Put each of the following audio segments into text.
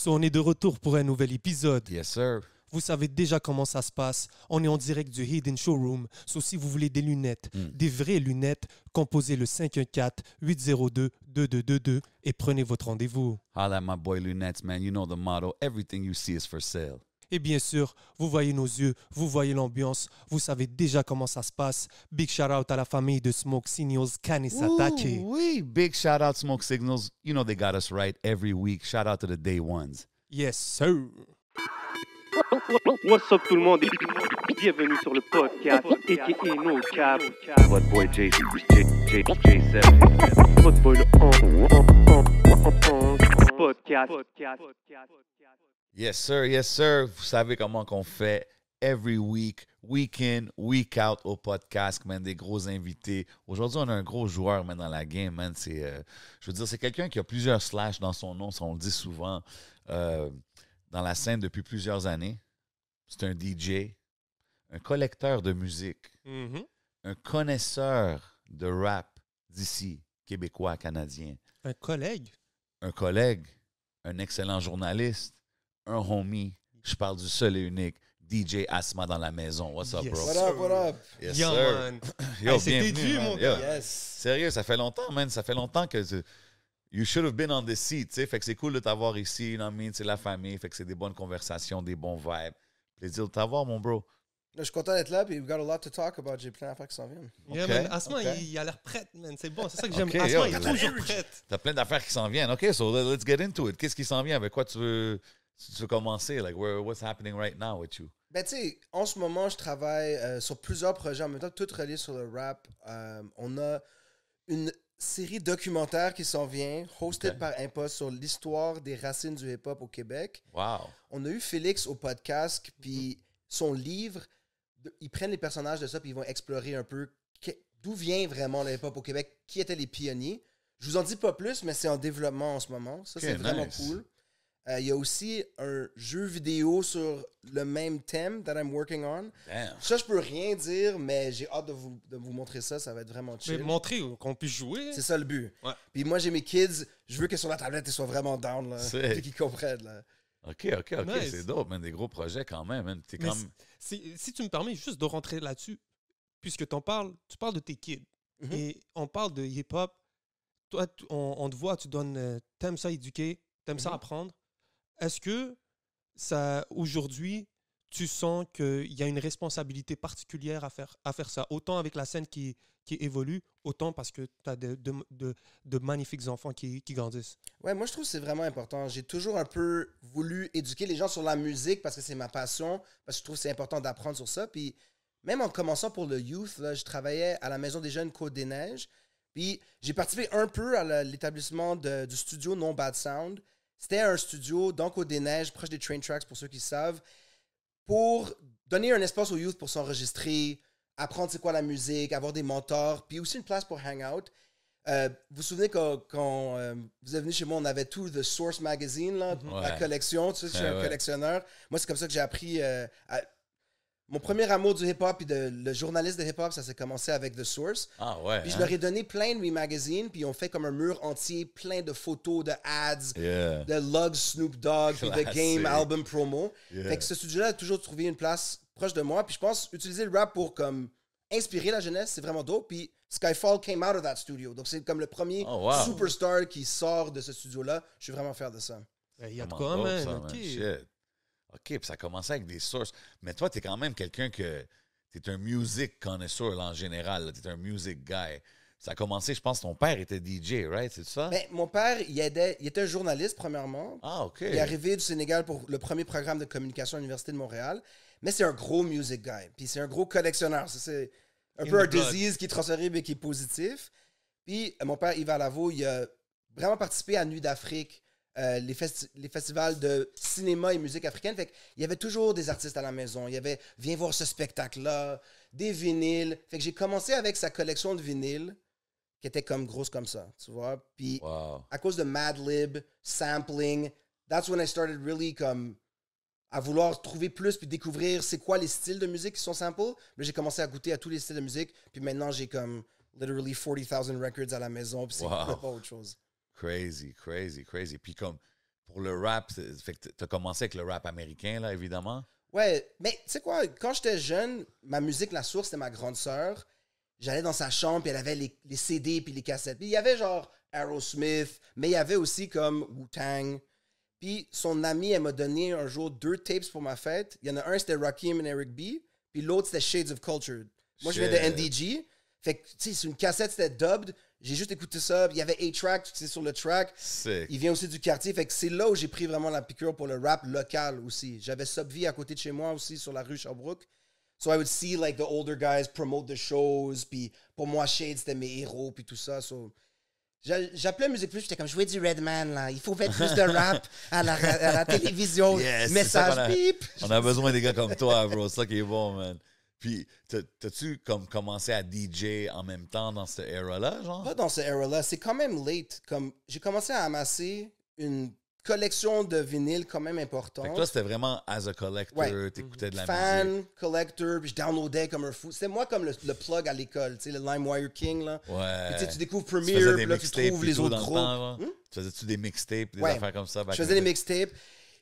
So, on est de retour pour un nouvel épisode. Yes, sir. Vous savez déjà comment ça se passe. On est en direct du Hidden Showroom. So, si vous voulez des lunettes, des vraies lunettes, composez le 514-802-2222 et prenez votre rendez-vous. Holla at my boy Lunettes, man. You know the motto. Everything you see is for sale. Et bien sûr, vous voyez nos yeux, vous voyez l'ambiance, vous savez déjà comment ça se passe. Big shout out à la famille de Smoke Signals, Kanisatake. Oui, big shout out Smoke Signals. You know they got us right every week. Shout out to the day ones. Yes, sir. What's up tout le monde et bienvenue sur le podcast a.k.a. No Cap. What boy J7. Votre boy le podcast. Yes, sir. Yes, sir. Vous savez comment qu'on fait every week, week in, week out au podcast, man, des gros invités. Aujourd'hui, on a un gros joueur, man, dans la game, man. Je veux dire, c'est quelqu'un qui a plusieurs slash dans son nom, ça on le dit souvent, dans la scène depuis plusieurs années. C'est un DJ, un collecteur de musique, un connaisseur de rap d'ici, québécois, canadien. Un collègue. Un collègue, un excellent journaliste, un homie. Je parle du seul et unique DJ Asma dans la maison. What's up, Yes, bro? sir. What up, what up? Yes, Yeah, sir. man. Yo, Hey, c'est bienvenue, déduit, man. mon Yo. gars. Yes. Sérieux, ça fait longtemps, man. Ça fait longtemps que you should have been on this seat, tu sais. Fait que c'est cool de t'avoir ici, you know what I mean? C'est la famille, fait que c'est des bonnes conversations, des bons vibes. Plaisir de t'avoir, mon bro. Je suis content d'être là, puis we've got a lot to talk about. J'ai plein d'affaires qui s'en viennent. Yeah, Ok, man. Asma, ok. il a l'air prête, man. C'est bon, c'est ça que j'aime. Ok, Asma, yo, il est toujours prête. T'as plein d'affaires qui s'en viennent. OK, so let's get into it. Qu'est-ce qui s'en vient? Avec quoi tu veux commencer? Like, what's happening right now with you? Ben, tu sais, en ce moment, je travaille sur plusieurs projets en même temps, tout reliés sur le rap. On a une série documentaire qui s'en vient, hostée Ok. par Impost sur l'histoire des racines du hip-hop au Québec. Wow. On a eu Félix au podcast, puis son livre, ils prennent les personnages de ça, puis ils vont explorer un peu d'où vient vraiment le hip-hop au Québec, qui étaient les pionniers. Je vous en dis pas plus, mais c'est en développement en ce moment. Ça, c'est vraiment nice. cool. Il y a aussi un jeu vidéo sur le même thème that I'm working on. Damn. Ça, je peux rien dire, mais j'ai hâte de vous montrer ça. Ça va être vraiment Mais chill. montrer qu'on puisse jouer. C'est ça le but. Ouais. Puis moi, j'ai mes kids. Je veux que sur la tablette, ils soient vraiment down. Là, Sick. puis qu'ils comprennent. Là. OK. Nice. C'est dope, man. Des gros projets quand même, man. T'es Mais comme... si tu me permets juste de rentrer là-dessus, puisque tu parles de tes kids. Mhm. Et on parle de hip-hop. Toi, on te voit, tu donnes, t'aimes ça éduquer, t'aimes ça Mhm. apprendre. Est-ce que ça, aujourd'hui, tu sens qu'il y a une responsabilité particulière à faire ça, autant avec la scène qui évolue, autant parce que tu as de magnifiques enfants qui grandissent? Ouais, moi, je trouve que c'est vraiment important. J'ai toujours un peu voulu éduquer les gens sur la musique parce que c'est ma passion, parce que je trouve que c'est important d'apprendre sur ça. Puis même en commençant pour le youth, là, je travaillais à la Maison des Jeunes Côte-des-Neiges. Puis j'ai participé un peu à l'établissement du studio No Bad Sound. C'était un studio dans Côte-des-Neiges, proche des train tracks, pour ceux qui savent, pour donner un espace aux youth pour s'enregistrer, apprendre c'est quoi la musique, avoir des mentors, puis aussi une place pour hang out. Vous vous souvenez quand vous êtes venu chez moi, on avait tout The Source Magazine, là, la Ouais. collection. Tu sais, je suis un Ouais. collectionneur. Moi, c'est comme ça que j'ai appris. Mon premier amour du hip-hop et le journaliste de hip-hop, ça s'est commencé avec The Source. Ah ouais, Puis je hein? leur ai donné plein de mes magazines, puis ils ont fait comme un mur entier, plein de photos, de ads, Yeah. de Lugs, Snoop Dogg, puis de Classique. Game Album Promo. Yeah. Fait que ce studio-là a toujours trouvé une place proche de moi. Puis je pense utiliser le rap pour comme inspirer la jeunesse, c'est vraiment dope. Puis Skyfall came out of that studio. Donc c'est comme le premier Oh, wow. superstar qui sort de ce studio-là. Je suis vraiment fier de ça. Il y a de Comment quoi, dope, man. ça, OK. Shit. OK, puis ça a commencé avec des sources. Mais toi, t'es quand même quelqu'un que... T'es un music connoisseur là, en général. là. T'es un music guy. Ça a commencé, je pense, ton père était DJ, right? C'est ça? Ben, mon père, il était un journaliste, premièrement. Ah, OK. Il est arrivé du Sénégal pour le premier programme de communication à l'Université de Montréal. Mais c'est un gros music guy. Puis c'est un gros collectionneur. Ça, c'est un In peu the un blood. disease qui est transféré mais qui est positif. Puis mon père, Yves Alavo, il a vraiment participé à Nuit d'Afrique, les festivals de cinéma et musique africaine. Fait qu'il y avait toujours des artistes à la maison. Il y avait « Viens voir ce spectacle-là », des vinyles. Fait que j'ai commencé avec sa collection de vinyles qui était comme grosse comme ça, tu vois. Puis Wow. à cause de Madlib, sampling, that's when I started really comme à vouloir trouver plus puis découvrir c'est quoi les styles de musique qui sont samples. Là, j'ai commencé à goûter à tous les styles de musique. Puis maintenant, j'ai comme literally 40,000 records à la maison. Puis c'est Wow. complètement autre chose. Crazy. Puis comme, pour le rap, fait que tu as commencé avec le rap américain, là, évidemment. Ouais, mais tu sais quoi, quand j'étais jeune, ma musique, la source, c'était ma grande sœur. J'allais dans sa chambre, puis elle avait les CD puis les cassettes. Puis il y avait genre Aerosmith, mais il y avait aussi comme Wu-Tang. Puis son amie, elle m'a donné un jour 2 tapes pour ma fête. Il y en a un, c'était Rakim et Eric B. Puis l'autre, c'était Shades of Culture. Moi, je viens de NDG. Fait que, tu sais, c'est une cassette, c'était dubbed. J'ai juste écouté ça. Il y avait A-Track, c'est sur le track. Sick. Il vient aussi du quartier. Fait que c'est là où j'ai pris vraiment la piqûre pour le rap local aussi. J'avais Subv à côté de chez moi aussi, sur la rue Sherbrooke. So I would see like the older guys promote the shows. Puis pour moi, Shade, c'était mes héros. Puis tout ça. So, j'appelais Musique Plus. J'étais comme, jouer du Redman, là. Il faut mettre plus de rap à la télévision. Yes, Message bip. On a besoin des gars comme toi, bro. C'est ça qui est bon, man. Puis, t'as-tu comme commencé à DJ en même temps dans cette era-là, genre? Pas dans cette era-là. C'est quand même late. Comme, j'ai commencé à amasser une collection de vinyles quand même importante. Fait que toi, c'était vraiment as a collector, Ouais. t'écoutais de la Fan, musique. collector, puis je downloadais comme un fou. C'était moi comme le plug à l'école, tu sais, le LimeWire King, là. Ouais. Puis, tu sais, tu découvres Tu faisais Premiere, des puis là, tu mixtapes trouves et les tout autres dans le groupes. temps, là? Tu faisais-tu des mixtapes, des Ouais. affaires comme ça? Je faisais des mixtapes.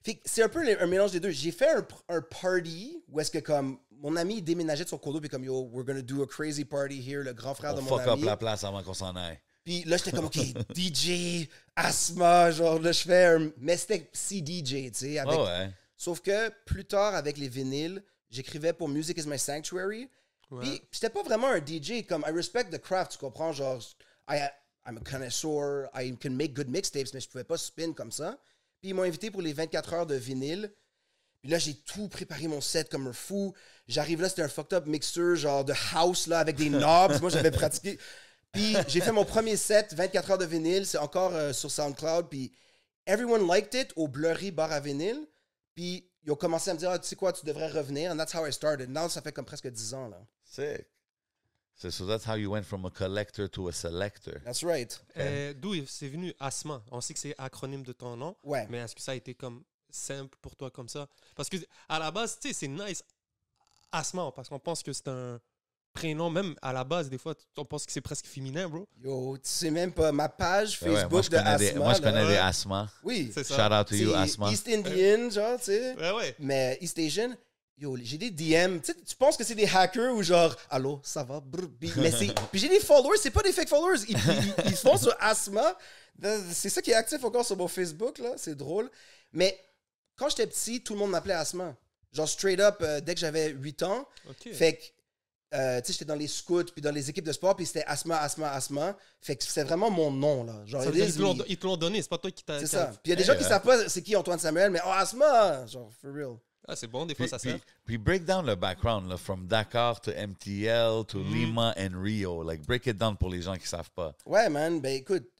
Fait que c'est un peu un mélange des deux. J'ai fait un party où est-ce que comme mon ami il déménageait de son condo puis comme yo, we're gonna do a crazy party here, le grand frère On de mon fuck up ami. la place avant qu'on s'en aille. Puis là j'étais comme ok, DJ, Asthma, genre là je fais un... Mais c'était CDJ, tu sais. Avec... Ouais. Sauf que plus tard avec les vinyles, j'écrivais pour Music is My Sanctuary. Ouais. Puis j'étais pas vraiment un DJ, comme I respect the craft, tu comprends, genre I'm a connoisseur, I can make good mixtapes, mais je pouvais pas spin comme ça. Puis ils m'ont invité pour les 24 heures de vinyle. Puis là, j'ai tout préparé mon set comme un fou. J'arrive là, c'était un fucked up mixeur, genre de house, là, avec des knobs. Moi, j'avais pratiqué. Puis j'ai fait mon premier set, 24 heures de vinyle. C'est encore sur SoundCloud. Puis everyone liked it au Blurry bar à vinyle. Puis ils ont commencé à me dire, ah, tu sais quoi, tu devrais revenir. And that's how I started. Now, ça fait comme presque 10 ans, là. Sick. So that's how you went from a collector to a selector. That's right. D'où c'est venu Asma? On sait que c'est acronyme de ton nom, Ouais. mais est-ce que ça a été comme simple pour toi comme ça? Parce que à la base, tu sais, c'est nice Asma, parce qu'on pense que c'est un prénom, même à la base, des fois, on pense que c'est presque féminin, bro. Yo, tu sais même pas, ma page Ouais, Facebook moi, je de connais Asma. moi, je connais là, des Asma. Oui. C'est ça. Shout out to you, C'est Asma. East Indian, genre, tu sais. Ouais, ouais. Mais East Asian, yo, j'ai des DM. Tu sais, tu penses que c'est des hackers ou genre, allô, ça va? Brr, mais c'est. Puis j'ai des followers, c'est pas des fake followers. Ils font sur Asma. C'est ça qui est actif encore sur mon Facebook, là. C'est drôle. Mais quand j'étais petit, tout le monde m'appelait Asma. Genre, straight up, dès que j'avais 8 ans. OK. Fait que. Tu sais, j'étais dans les scouts, puis dans les équipes de sport, puis c'était Asma, Asma, Asma. Fait que c'est vraiment mon nom, là. Genre, Ça veut dire ils te l'ont donné, c'est pas toi qui t'as... c'est ça. Puis il y a des gens qui savent pas c'est qui Antoine Samuel, mais oh, Asma! Genre, for real. Ah, c'est bon, des fois, ça sert. Puis break down le background, là, from Dakar to MTL to Lima and Rio. Like, break it down pour les gens qui savent pas. Ouais, man. Ben écoute,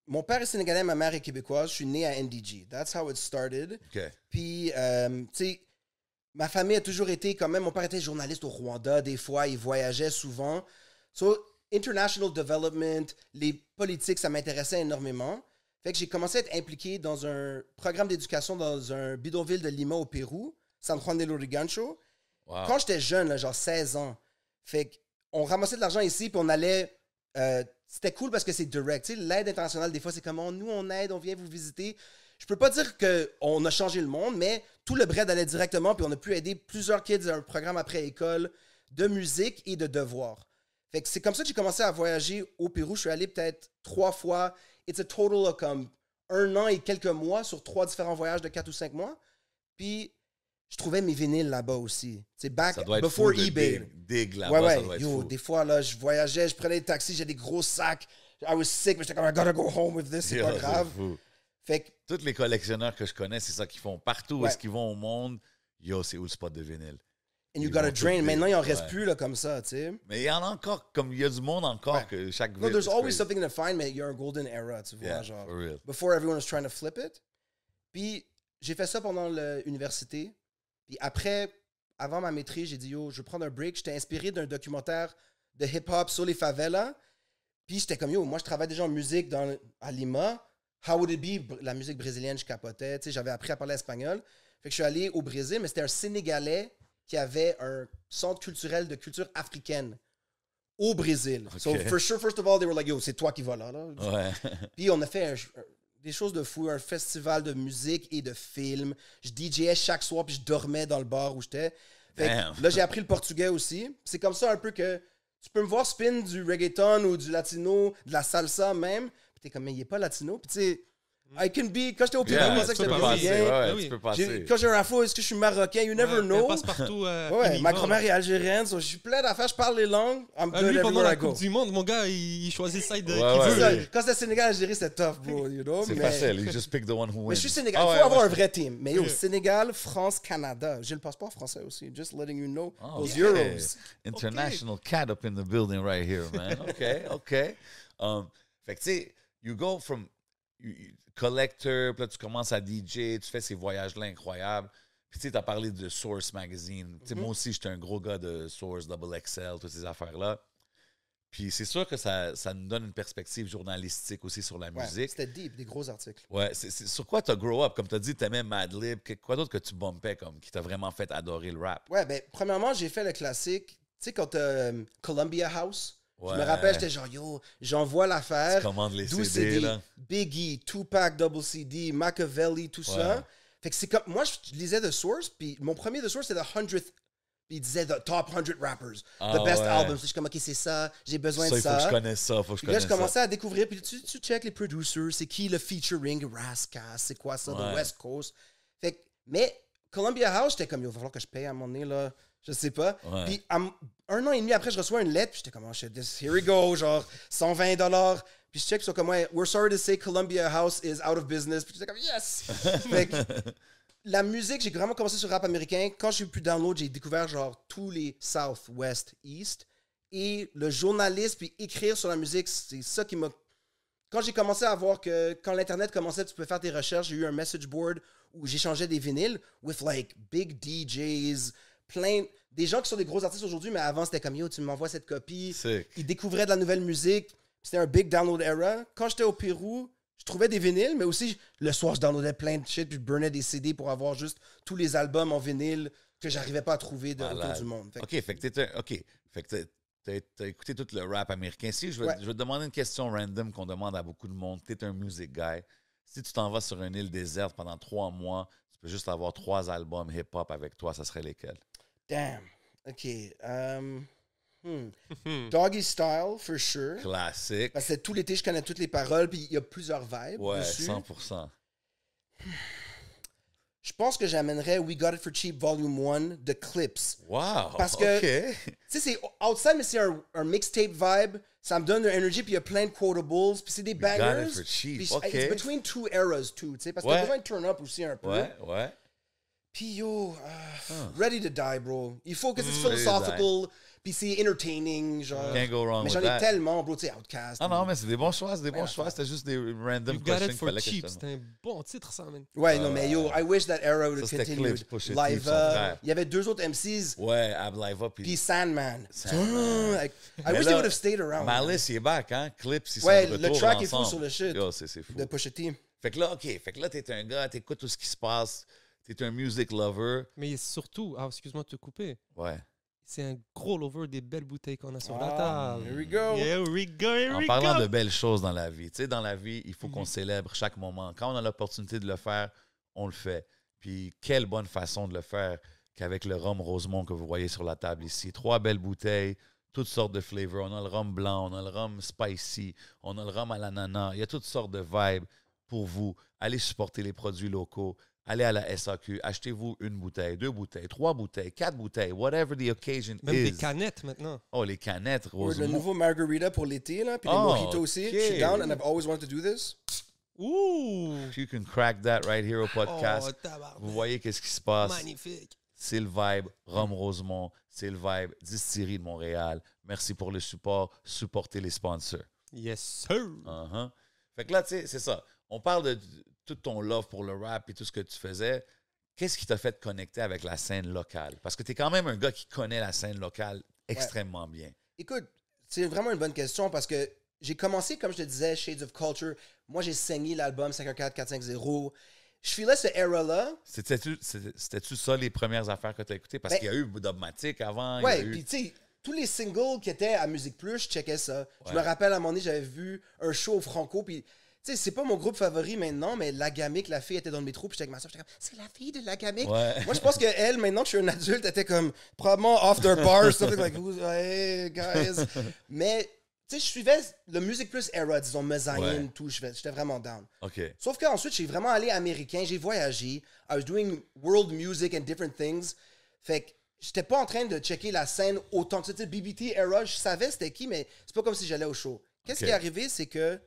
mon père est sénégalais, ma mère est québécoise. Je suis né à NDG. That's how it started. OK. Puis, tu sais, ma famille a toujours été quand même. Mon père était journaliste au Rwanda, des fois, il voyageait souvent. So, international development, les politiques, ça m'intéressait énormément. Fait que j'ai commencé à être impliqué dans un programme d'éducation dans un bidonville de Lima au Pérou, San Juan de Lurigancho. Wow. Quand j'étais jeune, là, genre 16 ans, fait qu'on ramassait de l'argent ici, puis on allait... c'était cool parce que c'est direct. Tu sais, l'aide internationale, des fois, c'est comme, nous, on aide, on vient vous visiter. Je peux pas dire qu'on a changé le monde, mais tout le bread allait directement, puis on a pu aider plusieurs kids à un programme après-école de musique et de devoirs. Fait que c'est comme ça que j'ai commencé à voyager au Pérou. Je suis allé peut-être 3 fois. It's a total of comme 1 an et quelques mois sur 3 différents voyages de 4 ou 5 mois. Puis, je trouvais mes vinyles là-bas aussi. C'est back Ça doit être before fou de eBay. dig là-bas, Ouais, ça doit être Yo, fou. des fois, là, je voyageais, je prenais des taxis, j'ai des gros sacs. I was sick, mais j'étais comme, I gotta go home with this, c'est Yo, pas grave. fou. Fait que, Tous les collectionneurs que je connais, c'est ça qu'ils font. Partout où Ouais. est-ce qu'ils vont au monde, yo, c'est où le spot de vinyle? and you Ils gotta vont drain. tout Maintenant, il en reste ouais. plus, là, comme ça, tu sais. Mais il y en a encore, comme il y a du monde encore Ouais. que chaque No, ville. there's c'est always crazy. something to find, mais il y a un golden era, tu vois, Yeah, genre. for real. Before everyone was trying to flip it. Puis, j'ai fait ça pendant l'université. Puis après, avant ma maîtrise, j'ai dit, yo, je vais prendre un break. J'étais inspiré d'un documentaire de hip-hop sur les favelas. Puis j'étais comme, yo, moi, je travaille déjà en musique à Lima. How would it be? La musique brésilienne, je capotais. Tu sais, j'avais appris à parler espagnol. Fait que je suis allé au Brésil, mais c'était un Sénégalais qui avait un centre culturel de culture africaine au Brésil. So, Ok. for sure, first of all, they were like, yo, c'est toi qui vas là. Ouais. Puis on a fait des choses de fou, un festival de musique et de films. Je DJais chaque soir, puis je dormais dans le bar où j'étais. Fait Damn. que là, j'ai appris le portugais aussi. C'est comme ça un peu que tu peux me voir spin du reggaeton ou du latino, de la salsa même. Puis t'es comme, mais il est pas latino. Puis tu sais, I can be... Quand j'étais au Pérou, je pensais que tu j'étais peux brésilien. passer, ouais, Oui. tu peux passer. Quand j'ai un afro, est-ce que je suis marocain? You never Ouais, know. passe partout. Ouais, ma grand-mère est algérienne, so je suis plein d'affaires, je parle les langues. I'm good Lui, pendant everywhere la I go. Coupe du Monde, mon gars, il choisit ça de Ouais, qui ouais. veut. C'est ça, quand c'était Sénégal, Algérie, c'était tough, bro, you know. C'est mais... facile. You just pick the one who wins. Mais je suis Sénégal. Ah Il ouais, faut avoir moi, un vrai team. Mais yo, Ouais. Sénégal, France, Canada. J'ai le passeport français aussi. Just letting you know. Oh, Those yeah. euros. International cat up in the building right here, man. OK. Fait que, tu sais, you go from collector, puis là, tu commences à DJ, tu fais ces voyages-là incroyables. Puis, tu sais, tu as parlé de Source Magazine. Tu sais, moi aussi, j'étais un gros gars de Source, Double XL, toutes ces affaires-là. Puis, c'est sûr que ça nous donne une perspective journalistique aussi sur la Ouais, musique. c'était deep, des gros articles. Ouais, c'est sur quoi tu as grow up? Comme tu as dit, tu aimais Madlib. Quoi d'autre que tu bumpais comme qui t'a vraiment fait adorer le rap? Ouais, ben, premièrement, j'ai fait le classique. Tu sais, quand Columbia House, je me Ouais. rappelle, j'étais genre, yo, j'envoie l'affaire. Tu commandes les 12 CD, là. Biggie, Tupac, Double CD, Machiavelli, tout ça. Fait que c'est comme. Moi, je lisais The Source, puis mon premier The Source, c'était The 100th. Puis il disait The Top 100 Rappers, Ah, The Best ouais. Albums. Puis je suis comme, OK, c'est ça, j'ai besoin Ça, de il faut ça. que je connaisse ça. Faut que je Puis là, connaisse je ça. commençais à découvrir, puis tu check les producers, c'est qui le featuring, Rascal, c'est quoi ça, Ouais. The West Coast. Fait que, mais Columbia House, j'étais comme, yo, il va falloir que je paye à un moment donné, là, je sais pas. Ouais. Puis un an et demi après, je reçois une lettre, puis j'étais comme, oh shit, here we go, genre $120. Puis je check, ils sont comme, ouais, we're sorry to say Columbia House is out of business. Puis j'étais comme, yes! Fait que, la musique, j'ai vraiment commencé sur le rap américain. Quand j'ai eu plus download, j'ai découvert genre tous les South, West, East. Et le journalisme, puis écrire sur la musique, c'est ça qui m'a... Quand j'ai commencé à voir que quand l'Internet commençait, tu peux faire tes recherches, j'ai eu un message board où j'échangeais des vinyles with like big DJs, plein... Des gens qui sont des gros artistes aujourd'hui, mais avant, c'était comme, yo, tu m'envoies cette copie. Sick. Ils découvraient de la nouvelle musique. C'était un big download era. Quand j'étais au Pérou, je trouvais des vinyles, mais aussi, le soir, je downloadais plein de shit, puis je burnais des CD pour avoir juste tous les albums en vinyle que j'arrivais pas à trouver autour Malade. du monde. Fait que- OK, fait que t'as écouté tout le rap américain. Si je vais, Ouais. je vais te demander une question random qu'on demande à beaucoup de monde. T'es un music guy. Si tu t'en vas sur une île déserte pendant 3 mois, tu peux juste avoir 3 albums hip-hop avec toi, ça serait lesquels? Damn. OK. Doggy Style, for sure. Classique. Parce que tout l'été, je connais toutes les paroles, puis il y a plusieurs vibes Ouais, dessus. 100%. Je pense que j'amènerais We Got It For Cheap Volume 1 de Clips. Wow! Parce que- OK. Tu sais, c'est outside, mais c'est un mixtape vibe. Ça me donne de l'énergie, puis il y a plein de quotables, puis c'est des got it bangers. for cheap, Puis ok. It's between two eras, too, tu sais, parce que Ouais. t'as besoin de turn up aussi un peu. Ouais. Puis yo, Ready to Die, bro. Il faut que c'est Ready to philosophical, puis c'est entertaining, genre. Can't go wrong Mais with j'en ai that. tellement, bro, tu sais, Outkast. Ah non, mais c'est des bons choix, c'est des bons Ouais, choix. C'était juste des random You got questions it qu'il for fallait que je cheap. te C'est un bon titre, ça, man. Ouais, non, mais yo, I wish that era would Ça, have c'était continued. Clips, Pusha T, son Liva, frère. il y avait deux autres MCs, Ouais, Abliva puis puis Sandman. Sandman. Like, I Mais wish là, they would have stayed around. Malice, il est back, hein? Clips, ils sont Ouais, de le retour track est fou ensemble. sur le shit. Yo, c'est fou. De Pusha T. Fait que là, OK. Fait que là, t'es un gars, t'écoutes tout ce qui se passe. T'es un music lover. Mais surtout, excuse-moi de te couper, Ouais. c'est un gros lover des belles bouteilles qu'on a sur la Ah, table. here we go. Here we go, here En we parlant go. de belles choses dans la vie. Tu sais, dans la vie, il faut qu'on célèbre chaque moment. Quand on a l'opportunité de le faire, on le fait. Puis, quelle bonne façon de le faire qu'avec le rhum Rosemont que vous voyez sur la table ici. 3 belles bouteilles, toutes sortes de flavors. On a le rhum blanc, on a le rhum spicy, on a le rhum à l'ananas. Il y a toutes sortes de vibes pour vous. Allez supporter les produits locaux. Allez à la SAQ, achetez-vous 1 bouteille, 2 bouteilles, 3 bouteilles, 4 bouteilles, whatever the occasion Même is. des canettes maintenant. Oh, les canettes, Or Rosemont. le nouveau margarita pour l'été, là, puis les Oh, mojitos aussi. ok. Je suis down and I've always wanted to do this. Ouh! You can crack that right here au podcast. Oh, tabarnak. Vous voyez qu'est-ce qui se passe. Magnifique. C'est le vibe Rhum Rosemont. C'est le vibe Distillerie de Montréal. Merci pour le support. Supportez les sponsors. Yes, sir. Uh-huh. Fait que là, tu sais, c'est ça. On parle de tout ton love pour le rap et tout ce que tu faisais. Qu'est-ce qui t'a fait te connecter avec la scène locale? Parce que tu es quand même un gars qui connaît la scène locale extrêmement bien. Écoute, c'est vraiment une bonne question parce que j'ai commencé, comme je te disais, Shades of Culture. Moi, j'ai saigné l'album 514-450. Je filais ce era-là. C'était-tu ça les premières affaires que tu as écoutées? Parce Ben, qu'il y a eu Dogmatic avant. il y Ouais, a eu... puis tu sais, tous les singles qui étaient à Musique Plus, je checkais ça. Je me rappelle, à un moment donné, j'avais vu un show au Franco, puis sais, c'est pas mon groupe favori maintenant, mais La Gamique, la fille était dans le métro, puis j'étais avec ma soeur, j'étais comme, c'est la fille de La Gamique. Ouais. Moi, je pense qu'elle, maintenant que je suis un adulte, était comme, probablement off their bar, something like, hey, guys. Mais, tu sais, je suivais le Music Plus era, disons, Mezzanine, tout, j'étais vraiment down. OK. Sauf qu'ensuite, j'ai vraiment allé américain, j'ai voyagé, I was doing world music and different things. Fait que j'étais pas en train de checker la scène autant que ça. Tu sais, BBT era, je savais c'était qui, mais c'est pas comme si j'allais au show. Qu'est-ce qui est arrivé, c'est que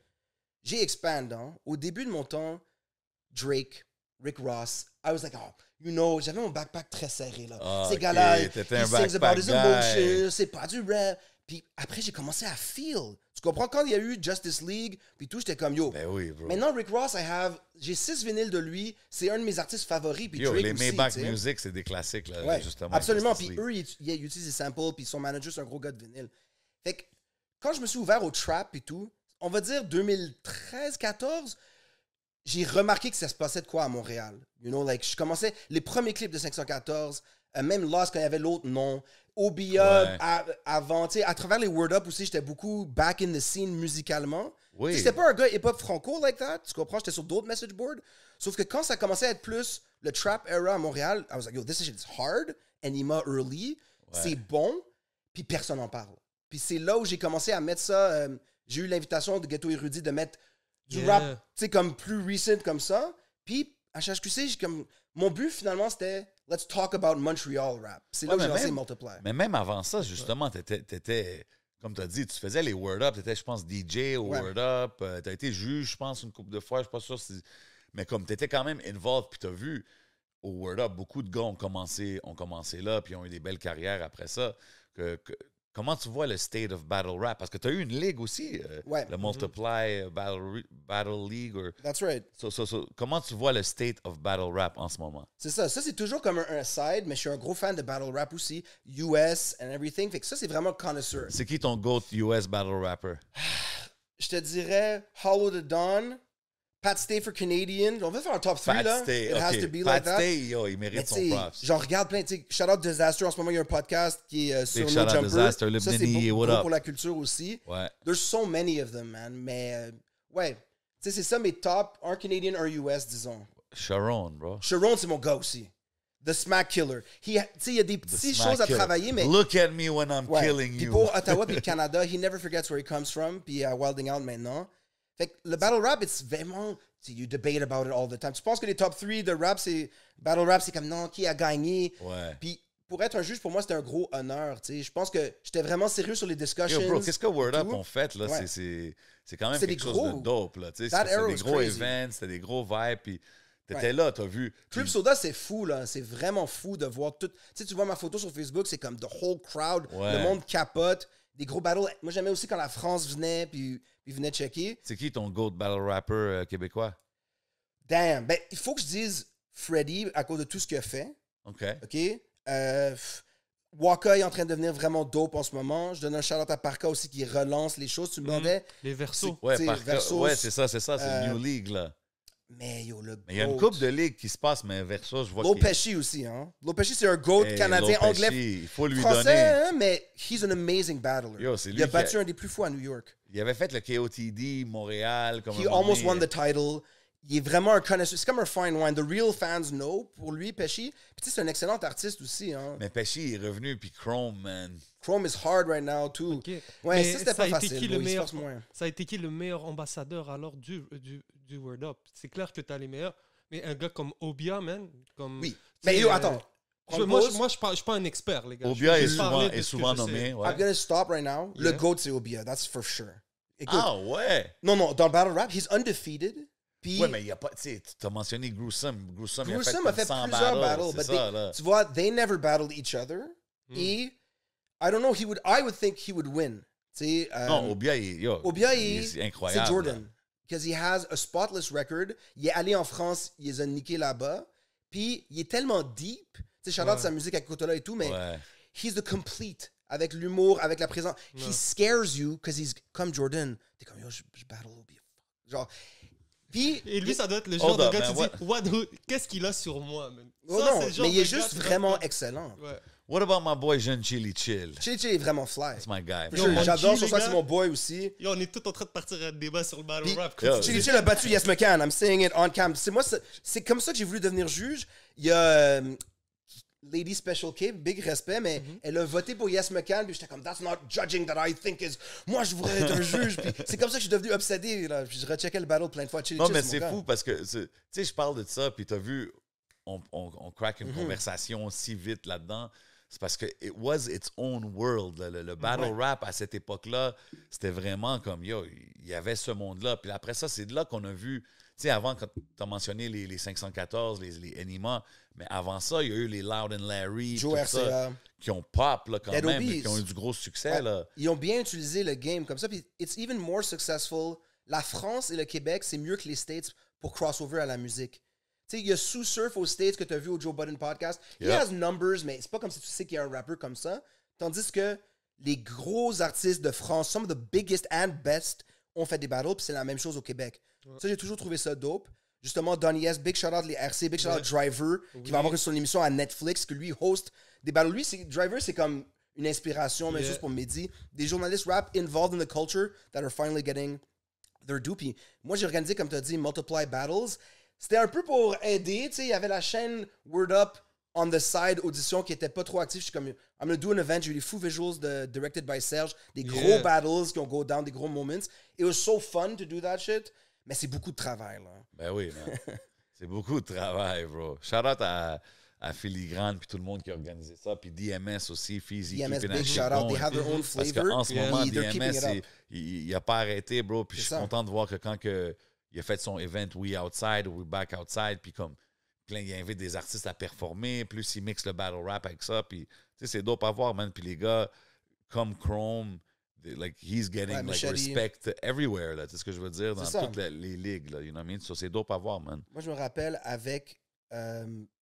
j'ai expand, hein. Au début de mon temps, Drake, Rick Ross, I was like, oh, you know, j'avais mon backpack très serré, là. Ces gars-là, he sings about his emotions, c'est pas du rap. Puis après, j'ai commencé à feel. Tu comprends? Quand il y a eu Justice League, puis tout, j'étais comme, yo. Ben oui, bro. Maintenant, Rick Ross, j'ai 6 vinyles de lui. C'est un de mes artistes favoris. Puis Yo, Drake les aussi, Maybach Music, c'est des classiques, là, ouais, justement. absolument. Puis eux, ils utilisent des samples, puis son manager, c'est un gros gars de vinyle. Fait que quand je me suis ouvert au trap et tout, on va dire 2013-14, j'ai remarqué que ça se passait de quoi à Montréal. You know, like, je commençais les premiers clips de 514, même Lost quand il y avait l'autre nom, Obia avant, tu sais, à travers les Word Up aussi, j'étais beaucoup back in the scene musicalement. Oui. C'était pas un gars hip-hop franco like that, tu comprends? J'étais sur d'autres message boards. Sauf que quand ça commençait à être plus le trap era à Montréal, I was like, yo, this shit is hard, Anima early, c'est bon, puis personne n'en parle. Puis c'est là où j'ai commencé à mettre ça. J'ai eu l'invitation de Ghetto Érudit de mettre du rap, tu sais, comme plus recent comme ça. Puis à HHQC, mon but finalement c'était let's talk about Montreal rap. C'est là où j'ai lancé Multiply. Mais même avant ça, justement, t'étais comme tu as dit, tu faisais les Word Up, tu étais, je pense, DJ au Word Up, tu as été juge, je pense, une couple de fois, je suis pas sûr si... Mais comme tu étais quand même involved, puis tu as vu au Word Up, beaucoup de gars ont commencé là, puis ont eu des belles carrières après ça. Comment tu vois le state of battle rap? Parce que tu as eu une ligue aussi, le Multiply Battle League. That's right. Comment tu vois le state of battle rap en ce moment? C'est ça. Ça, c'est toujours comme un side, mais je suis un gros fan de battle rap aussi. US and everything. Fait que ça, c'est vraiment connoisseur. C'est qui ton GOAT US battle rapper? Je te dirais Hollow the Dawn, Pat Stay for Canadian. On va faire un top 3, là. Stay, It has to be like that. Pat Stay, yo, il mérite son props. J'en regarde plein. Shout out Disaster. En ce moment, il y a un podcast qui est sur shout No out Jumper. Disaster, le ça, c'est Mini, what beaucoup up? pour la culture aussi. Ouais. There's so many of them, man. Mais, ouais. Tu sais, c'est ça mes top. Un Canadian, un US, disons. Sharon, bro. Sharon, c'est mon gars aussi. The Smack Killer. Tu sais, il y a des petites choses à travailler, mais... Look at me when I'm killing Puis you. pour Ottawa puis le Canada, he never forgets where he comes from. Puis à Wilding Out maintenant. Fait que le battle rap, it's vraiment... You debate about it all the time. Tu penses que les top 3 de rap, c'est... Battle rap, c'est comme non, qui a gagné? Ouais. Puis pour être un juge, pour moi, c'était un gros honneur. Tu sais. Je pense que j'étais vraiment sérieux sur les discussions. Yo, bro, qu'est-ce que Word Up ont fait, là? Ouais. C'est quand même quelque chose de dope, là. C'était des gros events, c'était des gros vibes, puis t'étais là, t'as vu. Club Soda, c'est fou, là. C'est vraiment fou de voir tout... Tu sais, tu vois ma photo sur Facebook, c'est comme the whole crowd. Le monde capote. Des gros battles. Moi, j'aimais aussi quand la France venait, puis venait checker. C'est qui ton GOAT battle rapper québécois? Damn. Ben, il faut que je dise Freddy à cause de tout ce qu'il a fait. OK. Waka est en train de devenir vraiment dope en ce moment. Je donne un shout-out à Parka aussi qui relance les choses. Tu me demandais... Les versos. Ouais, Parka. Ouais, c'est ça. C'est le New League, là. Mais yo, le il y a une couple de ligues qui se passe, mais Verso, je vois Lopeschi aussi, hein. Lopeschi, c'est un GOAT canadien, anglais, il faut lui français, donner. Hein, mais he's an amazing battler. Yo, c'est lui il a battu un des plus fous à New York. Il avait fait le KOTD, Montréal. Comme he almost won the title. Il est vraiment un connaisseur. C'est comme un fine wine. The real fans know pour lui, Pesci. Puis tu sais, c'est un excellent artiste aussi. Hein. Mais Pesci est revenu, puis Chrome, man. Chrome is hard right now, too. Okay. Ouais, ça, c'était pas facile. Ça a été qui le meilleur ambassadeur alors du Word Up? C'est clair que tu as les meilleurs. Mais un gars comme Obia, man. Comme, oui. Mais yo, attends. Moi, je suis pas un expert, les gars. Obia est souvent nommé. Ouais. I'm gonna stop right now. Le GOAT, c'est Obia. That's for sure. Écoute, ouais. Non, dans le Battle Rap, he's undefeated. Puis, ouais, mais il y a pas. Tu as mentionné Gruesome. Gruesome a fait plusieurs battles. Tu vois, they never battled each other. Et, I don't know, I would think he would win. Non, Obia est incroyable. C'est Jordan. Because he has a spotless record. Il est allé en France, il les a niqués là-bas. Puis, il est tellement deep. Tu sais, shout-out sa musique avec Kotola et tout, mais he's the complete. Avec l'humour, avec la présence. He scares you because he's comme Jordan. T'es comme, yo, je battle Obia. Genre... Puis, et lui, ça doit être le genre de gars qui dit qu'est-ce qu'il a sur moi, man? Oh ça, non, mais il est juste vraiment excellent. What about my boy Jeune Chili Chill? Chili Chili est vraiment fly. That's my guy. For sure, Monkey, j'adore son les ça, gars. c'est mon boy aussi. Yo, on est tous en train de partir à un débat sur le battle Puis- rap. Yo, Chili Chill a battu Yes McCann. I'm saying it on cam. C'est comme ça que j'ai voulu devenir juge. Il y a Lady Special K, big respect, mais elle a voté pour Yes McCann. Puis j'étais comme, that's not judging that I think is. Moi, je voudrais être un juge. Puis c'est comme ça que je suis devenu obsédé. Là. Puis je recheckais le battle plein de fois. Chili Non, Chill, mais mon c'est gars. fou parce que, tu sais, je parle de ça, puis t'as vu, on crack une conversation si vite là-dedans. C'est parce que it was its own world. Le battle rap à cette époque-là, c'était vraiment comme, yo, il y avait ce monde-là. Puis après ça, c'est de là qu'on a vu, tu sais, avant, quand tu as mentionné les 514, les Enima, mais avant ça, il y a eu les Loud and Larry, Joe tout RCA. ça, qui ont pop là, quand Dead même, Obies. qui ont eu du gros succès. Ouais. Là. Ils ont bien utilisé le game comme ça. Puis it's even more successful. La France et le Québec, c'est mieux que les States pour crossover à la musique. Tu sais, il y a Sue Surf aux States que tu as vu au Joe Budden podcast. He Yeah. has numbers, mais c'est pas comme si tu sais qu'il y a un rappeur comme ça. Tandis que les gros artistes de France, some of the biggest and best, ont fait des battles, puis c'est la même chose au Québec. Ça, j'ai toujours trouvé ça dope. Justement, Donny S, big shout-out les RC, big shout-out Driver, qui va avoir son émission à Netflix, que lui host des battles. Lui, Driver, c'est comme une inspiration, même chose pour Mehdi. Des journalistes rap involved in the culture that are finally getting their due. Puis moi, j'ai organisé, comme tu as dit, Multiply Battles. C'était un peu pour aider, tu sais, il y avait la chaîne Word Up on the side audition qui était pas trop active. Je suis comme, I'm gonna do an event. J'ai eu des fous visuals directed by Serge, des gros battles qui ont go down, des gros moments. It was so fun to do that shit, mais c'est beaucoup de travail, là. Ben oui, man. C'est beaucoup de travail, bro. Shout-out à Filigrane, puis tout le monde qui a organisé ça, puis DMS aussi, Feezy. DMS, keeping big that shit shout-out. going. They have their own Parce flavor. qu'en ce moment, puis they're keeping DMS, it up. il n'a pas arrêté, bro. Puis je suis ça. content de voir que quand il a fait son event We Outside, We Back Outside, puis comme il invite des artistes à performer, plus il mixe le battle rap avec ça, puis tu sais, c'est dope à voir, man. Puis les gars, comme Chrome, like, he's getting like, Machete. respect everywhere, là. Tu sais ce que je veux dire? Dans C'est ça. toutes les ligues, là. You know what I mean? So, c'est dope à voir, man. Moi, je me rappelle avec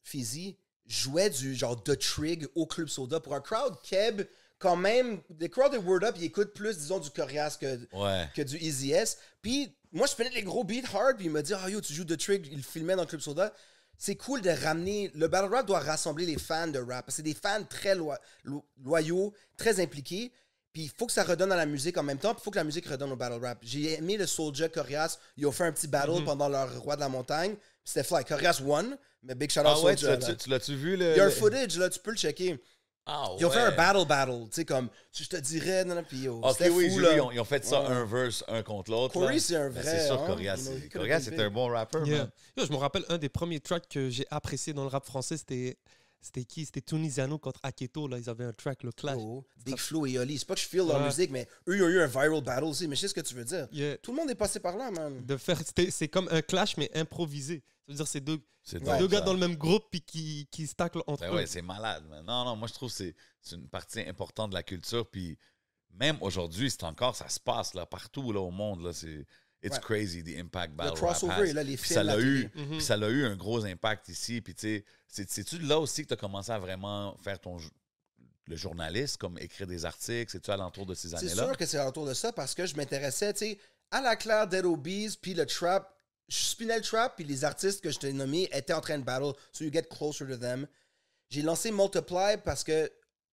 Fizzy, jouait du genre The Trig au Club Soda pour un crowd Keb. Quand même, les crowds de Word Up, ils écoutent plus, disons, du Corias que du Easy S. Puis moi, je faisais les gros beats hard, puis il me dit, ah yo, tu joues The Trig, il filmait dans le Club Soda. C'est cool de ramener. Le battle rap doit rassembler les fans de rap. C'est des fans très loyaux, très impliqués. Puis il faut que ça redonne à la musique en même temps, puis il faut que la musique redonne au battle rap. J'ai aimé le Soulja Corias. Ils ont fait un petit battle pendant leur Roi de la Montagne. C'était fly. Corias won, mais big shout out Ah ouais, Soulja. tu l'as-tu vu? Le, Il y a un footage, là, tu peux le checker. Ah Ils ont fait un ouais. battle, tu sais, comme, je te dirais, non, non, puis yo, Ok, c'était oui, fou, j'ai là. vu, ils ont fait ça Ouais. un verse, un contre l'autre. Corey, là. c'est un Ben, vrai, c'est sûr, hein. Corias, You know, he could've Corias, been c'est big. un bon rappeur, Yeah. man. Yo, je me rappelle un des premiers tracks que j'ai apprécié dans le rap français, c'était qui? C'était Tunisiano contre Aketo, là. Ils avaient un track, le Clash. Oh, Big Flo et Yoli. C'est pas que je feel leur Ouais. musique, mais eux, ils ont eu un viral battle aussi. Mais je sais ce que tu veux dire. Yeah. Tout le monde est passé par là, man. C'est comme un clash, mais improvisé. Ça veut dire c'est deux C'est Ouais. deux dope, gars ça. dans le même groupe puis qui se taclent entre Ben eux. ouais, c'est malade, man. Non, moi, je trouve que c'est une partie importante de la culture. Puis même aujourd'hui, c'est encore, ça se passe là, partout là, au monde. Là, it's Ouais. crazy, the impact battle Le crossover, rap has. et là, les Puis films, ça la l'a eu, télé. puis ça l'a eu un gros impact ici. Puis tu sais, c'est-tu là aussi que tu as commencé à vraiment faire le journaliste, comme écrire des articles? C'est-tu alentour de ces C'est années-là? sûr que c'est autour de ça parce que je m'intéressais, tu sais, à la claire Dead Obies, puis le trap. Je spinais le trap, puis les artistes que je t'ai nommés étaient en train de battle. So you get closer to them. J'ai lancé Multiply parce que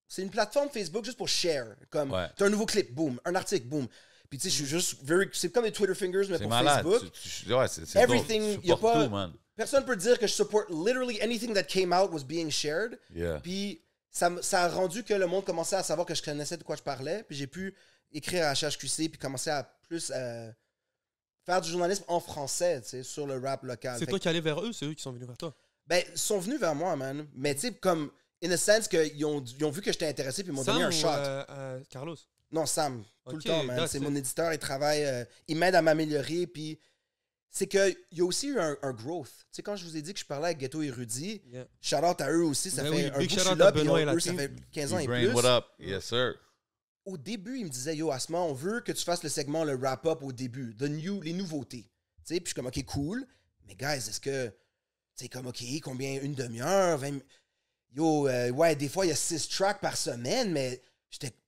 c'est une plateforme Facebook juste pour share. Comme, Ouais. t'as un nouveau clip, boom. Un article, boom. Puis tu sais, je suis juste c'est comme les Twitter fingers, mais C'est pour malade. Facebook. Ouais, c'est Everything, dope. Tu y a supportes pas- tout, man. Personne peut dire que je support literally anything that came out was being shared. Yeah. Puis ça a rendu que le monde commençait à savoir que je connaissais de quoi je parlais. Puis j'ai pu écrire à HHQC puis commencer à plus faire du journalisme en français, tu sais, sur le rap local. C'est Fait toi que, qui allais vers eux, c'est eux qui sont venus vers toi. ben, ils sont venus vers moi, man. Mais tu sais, comme, in a sense qu'ils ont vu que j'étais intéressé puis ils m'ont donné un Sam shot. ou Carlos? Non, Sam, tout Ok, le temps, man. that's C'est it. mon éditeur, il travaille, il m'aide à m'améliorer. Puis c'est qu'il y a aussi eu un growth. Tu sais, quand je vous ai dit que je parlais avec Ghetto et Rudy, Yeah. shout-out à eux aussi, ça Ben fait oui, un bout big que je shout-out suis là, à puis Benoît et la eux, ça team. fait 15 ans et Brain, plus. what up? Yes, sir. Au début, il me disait, yo, Asma, on veut que tu fasses le segment, le wrap-up au début, les nouveautés. Tu sais, puis je suis comme, OK, cool. Mais guys, est-ce que, tu sais, comme, OK, combien, une demi-heure, 20... Yo, ouais, des fois, il y a 6 tracks par semaine, mais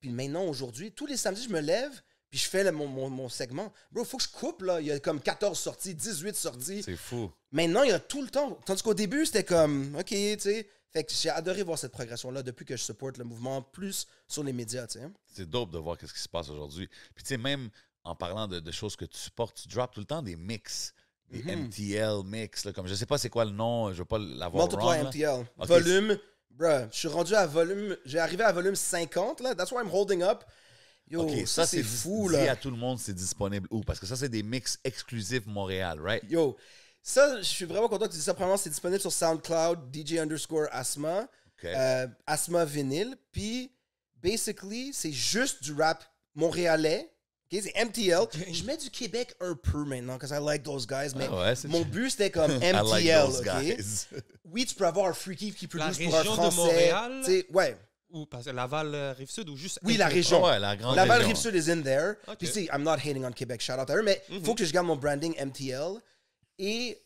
puis maintenant, aujourd'hui, tous les samedis, je me lève, puis je fais mon segment. Bro, il faut que je coupe, là. Il y a comme 14 sorties, 18 sorties. C'est fou. Maintenant, il y a tout le temps. Tandis qu'au début, c'était comme, OK, tu sais, Fait que j'ai adoré voir cette progression-là depuis que je supporte le mouvement plus sur les médias, tu sais. C'est dope de voir ce qui se passe aujourd'hui. Puis tu sais, même en parlant de choses que tu supportes, tu drops tout le temps des mix, des MTL mix, là, comme je sais pas c'est quoi le nom, je veux pas l'avoir Multiply wrong, là. MTL. Ok, Volume, bruh, je suis rendu à volume, j'ai arrivé à volume 50, là. That's why I'm holding up. Yo, OK, ça c'est fou, Dis là. à tout le monde c'est disponible où? Parce que ça, c'est des mix exclusifs Montréal, right? Yo, ça, je suis vraiment content que tu dises ça. Premièrement, c'est disponible sur SoundCloud, DJ_Asma, OK. Asma Vinyl. Puis, basically, c'est juste du rap montréalais. Okay? C'est MTL. Je mets du Québec un peu maintenant, parce que I like those guys. Mais Ah ouais, c'est mon but, c'était comme I MTL. like those OK? guys. Oui, tu peux avoir un freaky qui La produit pour un région de français. Montréal? Tu sais, ouais. Ou parce que Laval, Rive-Sud, ou juste... Oui, la région. Ouais, la grande Laval région. Rive-Sud is in there. Ok. Puis, tu sais, I'm not hating on Québec, shout out à eux, mais il faut que je garde mon branding MTL. Et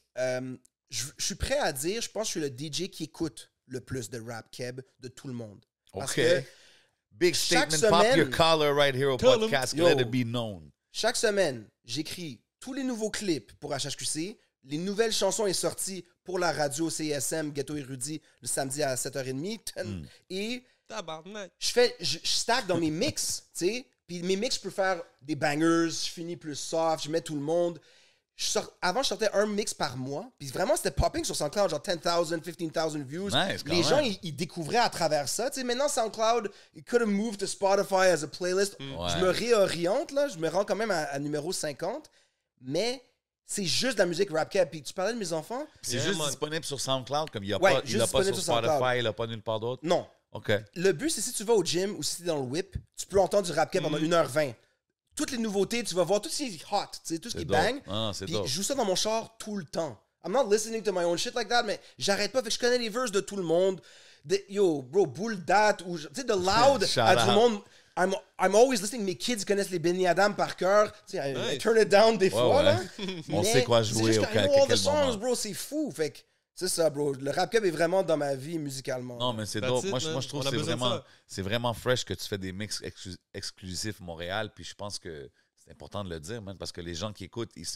je suis prêt à dire, je pense que je suis le DJ qui écoute le plus de rap keb de tout le monde. Parce OK. que Big chaque statement, pop your semaine- collar right here au Tell 'em. podcast, Yo. let it be known. chaque semaine, j'écris tous les nouveaux clips pour HHQC. Les nouvelles chansons sont sorties pour la radio CSM Ghetto Érudit le samedi à 7h30. Et Tabarnak. je stack dans mes mix, tu sais. Puis mes mix, je peux faire des bangers, je finis plus soft, je mets tout le monde. Avant, je sortais un mix par mois. Puis vraiment, c'était popping sur SoundCloud, genre 10,000, 15,000 views. Nice, quand les gens, même. ils découvraient à travers ça. Tu sais, maintenant, SoundCloud, it could have moved to Spotify as a playlist. Ouais. Je me réoriente, là. Je me rends quand même à numéro 50. Mais c'est juste de la musique rap cap. Puis tu parlais de mes enfants? C'est Yeah, juste man. disponible sur SoundCloud, comme il Ouais, n'a juste pas disponible sur sur SoundCloud. Spotify, il n'a pas nulle part d'autre. Non. OK. Le but, c'est si tu vas au gym ou si tu es dans le whip, tu peux entendre du rap cap pendant 1h20. Toutes les nouveautés, tu vas voir tout ce qui est hot, tu sais, tout ce C'est qui dope. bang. Ah, c'est Puis dope. je joue ça dans mon char tout le temps. I'm not listening to my own shit like that, mais j'arrête pas. Fait que je connais les verses de tout le monde. Yo, bro, Bull Dat, ou tu sais, de Loud Shout à du out. monde. I'm always listening. Mes kids connaissent les Benny Adam par cœur. Tu sais, I Nice. turn it down des fois, ouais. là. On Mais sait quoi c'est jouer juste au que I know all the quel songs, moment. bro, c'est fou. Fait que c'est ça, bro. Le rap cap est vraiment dans ma vie musicalement. Non, mais c'est That's dope. it, Moi, je man. trouve On que a besoin de ça. c'est vraiment fresh que tu fais des mix exclusifs Montréal. Puis je pense que c'est important de le dire, man, parce que les gens qui écoutent, ils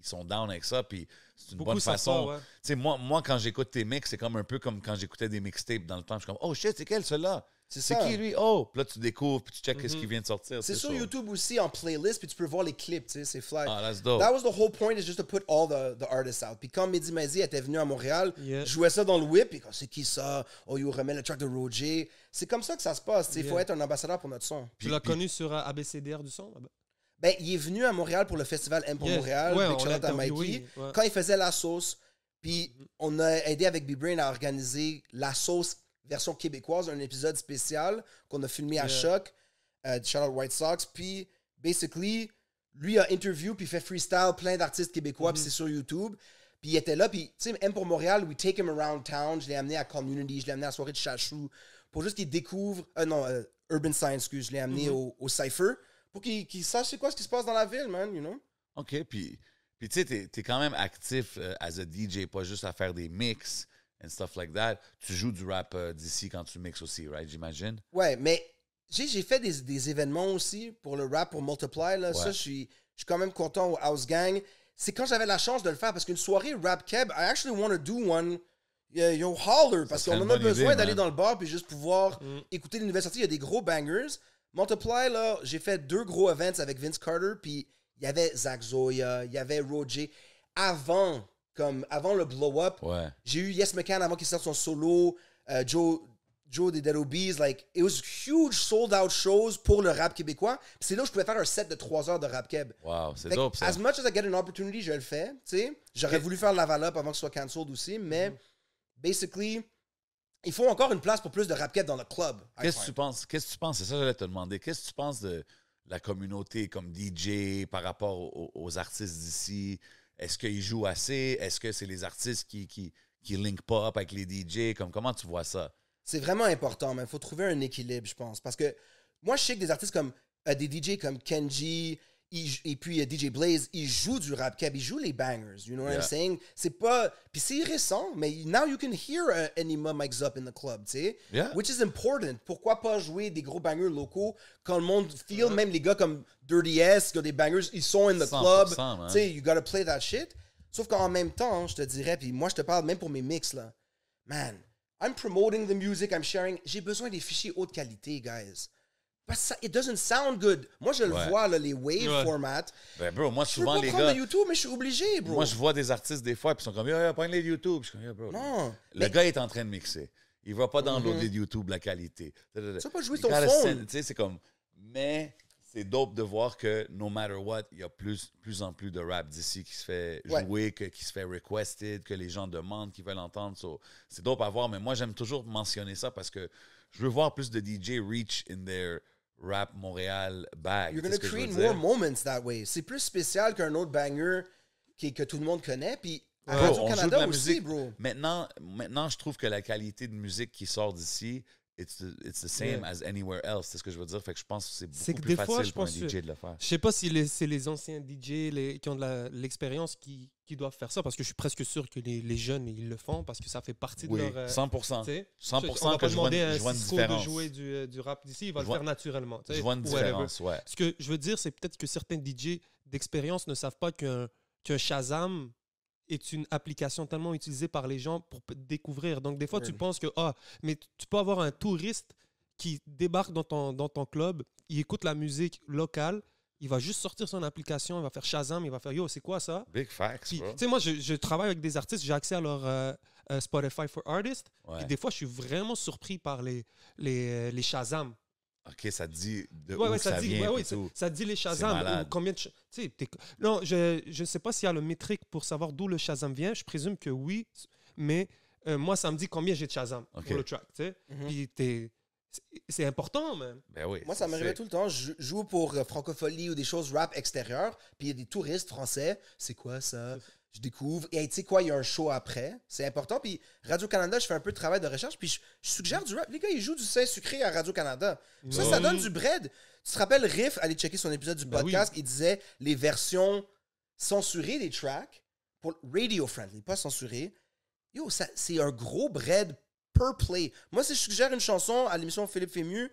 sont down avec ça. Puis c'est une Beaucoup bonne savent façon. pas, ouais. Tu sais, moi, quand j'écoute tes mix, c'est comme un peu comme quand j'écoutais des mixtapes dans le temps. Je suis comme, oh shit, c'est quel celui-là? C'est C'est ça. qui lui? Oh! Puis là, tu découvres, puis tu checkes ce qui vient de sortir. C'est sur ça. YouTube aussi en playlist, puis tu peux voir les clips, tu sais, c'est fly. Ah, that's dope. That was the whole point, is just to put all the artists out. Puis quand Mehdi Maizi était venu à Montréal, Yeah. je jouais ça dans le whip, puis quand c'est qui ça? Oh, il remet le track de Roger. C'est comme ça que ça se passe, tu sais, il faut Yeah. être un ambassadeur pour notre son. Tu l'as connu sur ABCDR du son? Ben, il est venu à Montréal pour le festival M pour Yeah. Montréal, Ouais, big on shout l'a out à interviewé, Mikey. ouais. Quand il faisait La Sauce, puis on a aidé avec B-Brain à organiser La Sauce version québécoise, un épisode spécial qu'on a filmé à Yeah. Choc, shout out White Sox, puis basically, lui a interview, puis fait freestyle plein d'artistes québécois, puis c'est sur YouTube. Puis il était là, puis tu sais, M pour Montréal, we take him around town, je l'ai amené à Community, je l'ai amené à la soirée de Chachou, pour juste qu'il découvre, Urban Science, excuse, je l'ai amené au Cypher, pour qu'il sache c'est quoi ce qui se passe dans la ville, man, you know? OK, puis tu sais, t'es quand même actif as a DJ, pas juste à faire des mix and stuff like that. Tu joues du rap d'ici quand tu mixes aussi, right, j'imagine? Ouais, mais j'ai fait des événements aussi pour le rap, pour Multiply, là. Ouais. Ça, je suis quand même content au House Gang. C'est quand j'avais la chance de le faire, parce qu'une soirée rap keb, I actually want to do one. Yo, holler, parce serait qu'on une en a bonne besoin idée, d'aller man. dans le bar puis juste pouvoir écouter les nouvelles sorties. Il y a des gros bangers. Multiply, là, j'ai fait 2 gros events avec Vince Carter, puis il y avait Zach Zoya, il y avait Roger. Avant le blow-up, Ouais. j'ai eu Yes McCann avant qu'il sorte son solo, Joe des Dead Obies. Like, it was huge sold-out shows pour le rap québécois. Puis c'est là où je pouvais faire un set de 3 heures de rap keb. Wow, c'est Fait que, dope, ça. as much as I get an opportunity, je le fais, tu sais. J'aurais voulu faire Laval Up avant que ce soit cancelled aussi, mais basically, il faut encore une place pour plus de rap keb dans le club. I Qu'est-ce que find. tu penses? Qu'est-ce que tu penses? C'est ça que j'allais te demander. Qu'est-ce que tu penses de la communauté comme DJ par rapport aux artistes d'ici? Est-ce qu'ils jouent assez? Est-ce que c'est les artistes qui link pas up avec les DJ? Comment tu vois ça? C'est vraiment important, mais il faut trouver un équilibre, je pense. Parce que moi, je sais que des artistes comme des DJ comme Kenji et puis DJ Blaze, ils jouent du rap keb, ils jouent les bangers. You know what I'm Yeah. saying? C'est pas. Puis c'est récent, mais now you can hear Enima Mike Up in the club, tu sais? Yeah. Which is important. Pourquoi pas jouer des gros bangers locaux quand le monde feel, même les gars comme Dirty S, qui ont des bangers, ils sont in the 100%, club. man. Tu sais, you gotta play that shit. Sauf qu'en même temps, je te dirais, puis moi, je te parle même pour mes mix, là. Man, I'm promoting the music, I'm sharing. J'ai besoin des fichiers haute qualité, guys. Parce que ça, it doesn't sound good. Moi, je le vois, là, les wave formats. Ben, bro, moi, Je souvent, peux les pas prendre gars... de YouTube, mais je suis obligé, bro. Moi, je vois des artistes, des fois, puis ils sont comme, yo, prends les YouTube. Je suis comme, yo, bro. Non. Le gars est en train de mixer. Il va pas downloader de YouTube la qualité. Tu vas pas jouer You ton gotta phone. Tu sais, c'est comme... Mais c'est dope de voir que, no matter what, il y a plus en plus de rap d'ici qui se fait jouer, qui se fait requested, que les gens demandent, qui veulent entendre. So, c'est dope à voir, mais moi, j'aime toujours mentionner ça parce que je veux voir plus de DJ reach in their rap Montréal bag. You're going to create more moments that way. C'est plus spécial qu'un autre banger que tout le monde connaît. Puis à Bro, Radio on joue de Canada la aussi, musique. bro. Maintenant, je trouve que la qualité de musique qui sort d'ici, it's the same as anywhere else. C'est ce que je veux dire. Fait que je pense que c'est beaucoup plus facile pour un DJ de le faire. Je sais pas si c'est les anciens DJ qui ont de l'expérience qui doivent faire ça, parce que je suis presque sûr que les jeunes, ils le font parce que ça fait partie de leur... 100%. 100% que je vois une Cisco de différence. jouer du rap d'ici, il va le faire naturellement. Je vois une différence, ouais. Ce que je veux dire, c'est peut-être que certains DJ d'expérience ne savent pas qu'un Shazam est une application tellement utilisée par les gens pour découvrir. Donc, des fois, tu penses que, mais tu peux avoir un touriste qui débarque dans ton club, il écoute la musique locale, il va juste sortir son application, il va faire Shazam, il va faire « Yo, c'est quoi ça? » Big facts, bro. Tu sais, moi, je travaille avec des artistes, j'ai accès à leur Spotify for Artists, et des fois, je suis vraiment surpris par les Shazam. OK, ça te dit de où ça vient. Ça te dit les Shazam. Combien de non, je ne sais pas s'il y a le métrique pour savoir d'où le Shazam vient. Je présume que oui, mais moi, ça me dit combien j'ai de Shazam pour le track. Puis c'est important, man. Ben oui, moi, ça m'arrivait tout le temps. Je joue pour Francophonie ou des choses rap extérieures, puis il y a des touristes français. C'est quoi ça? Je découvre. Et tu sais quoi, il y a un show après. C'est important. Puis Radio-Canada, je fais un peu de travail de recherche. Puis je suggère du rap. Les gars, ils jouent du Saint-Sucré à Radio-Canada. Ça donne du bread. Tu te rappelles Riff, allez checker son épisode du podcast, il disait les versions censurées des tracks pour radio-friendly, pas censurées. Yo, c'est un gros bread per play. Moi, si je suggère une chanson à l'émission Philippe Fémieux,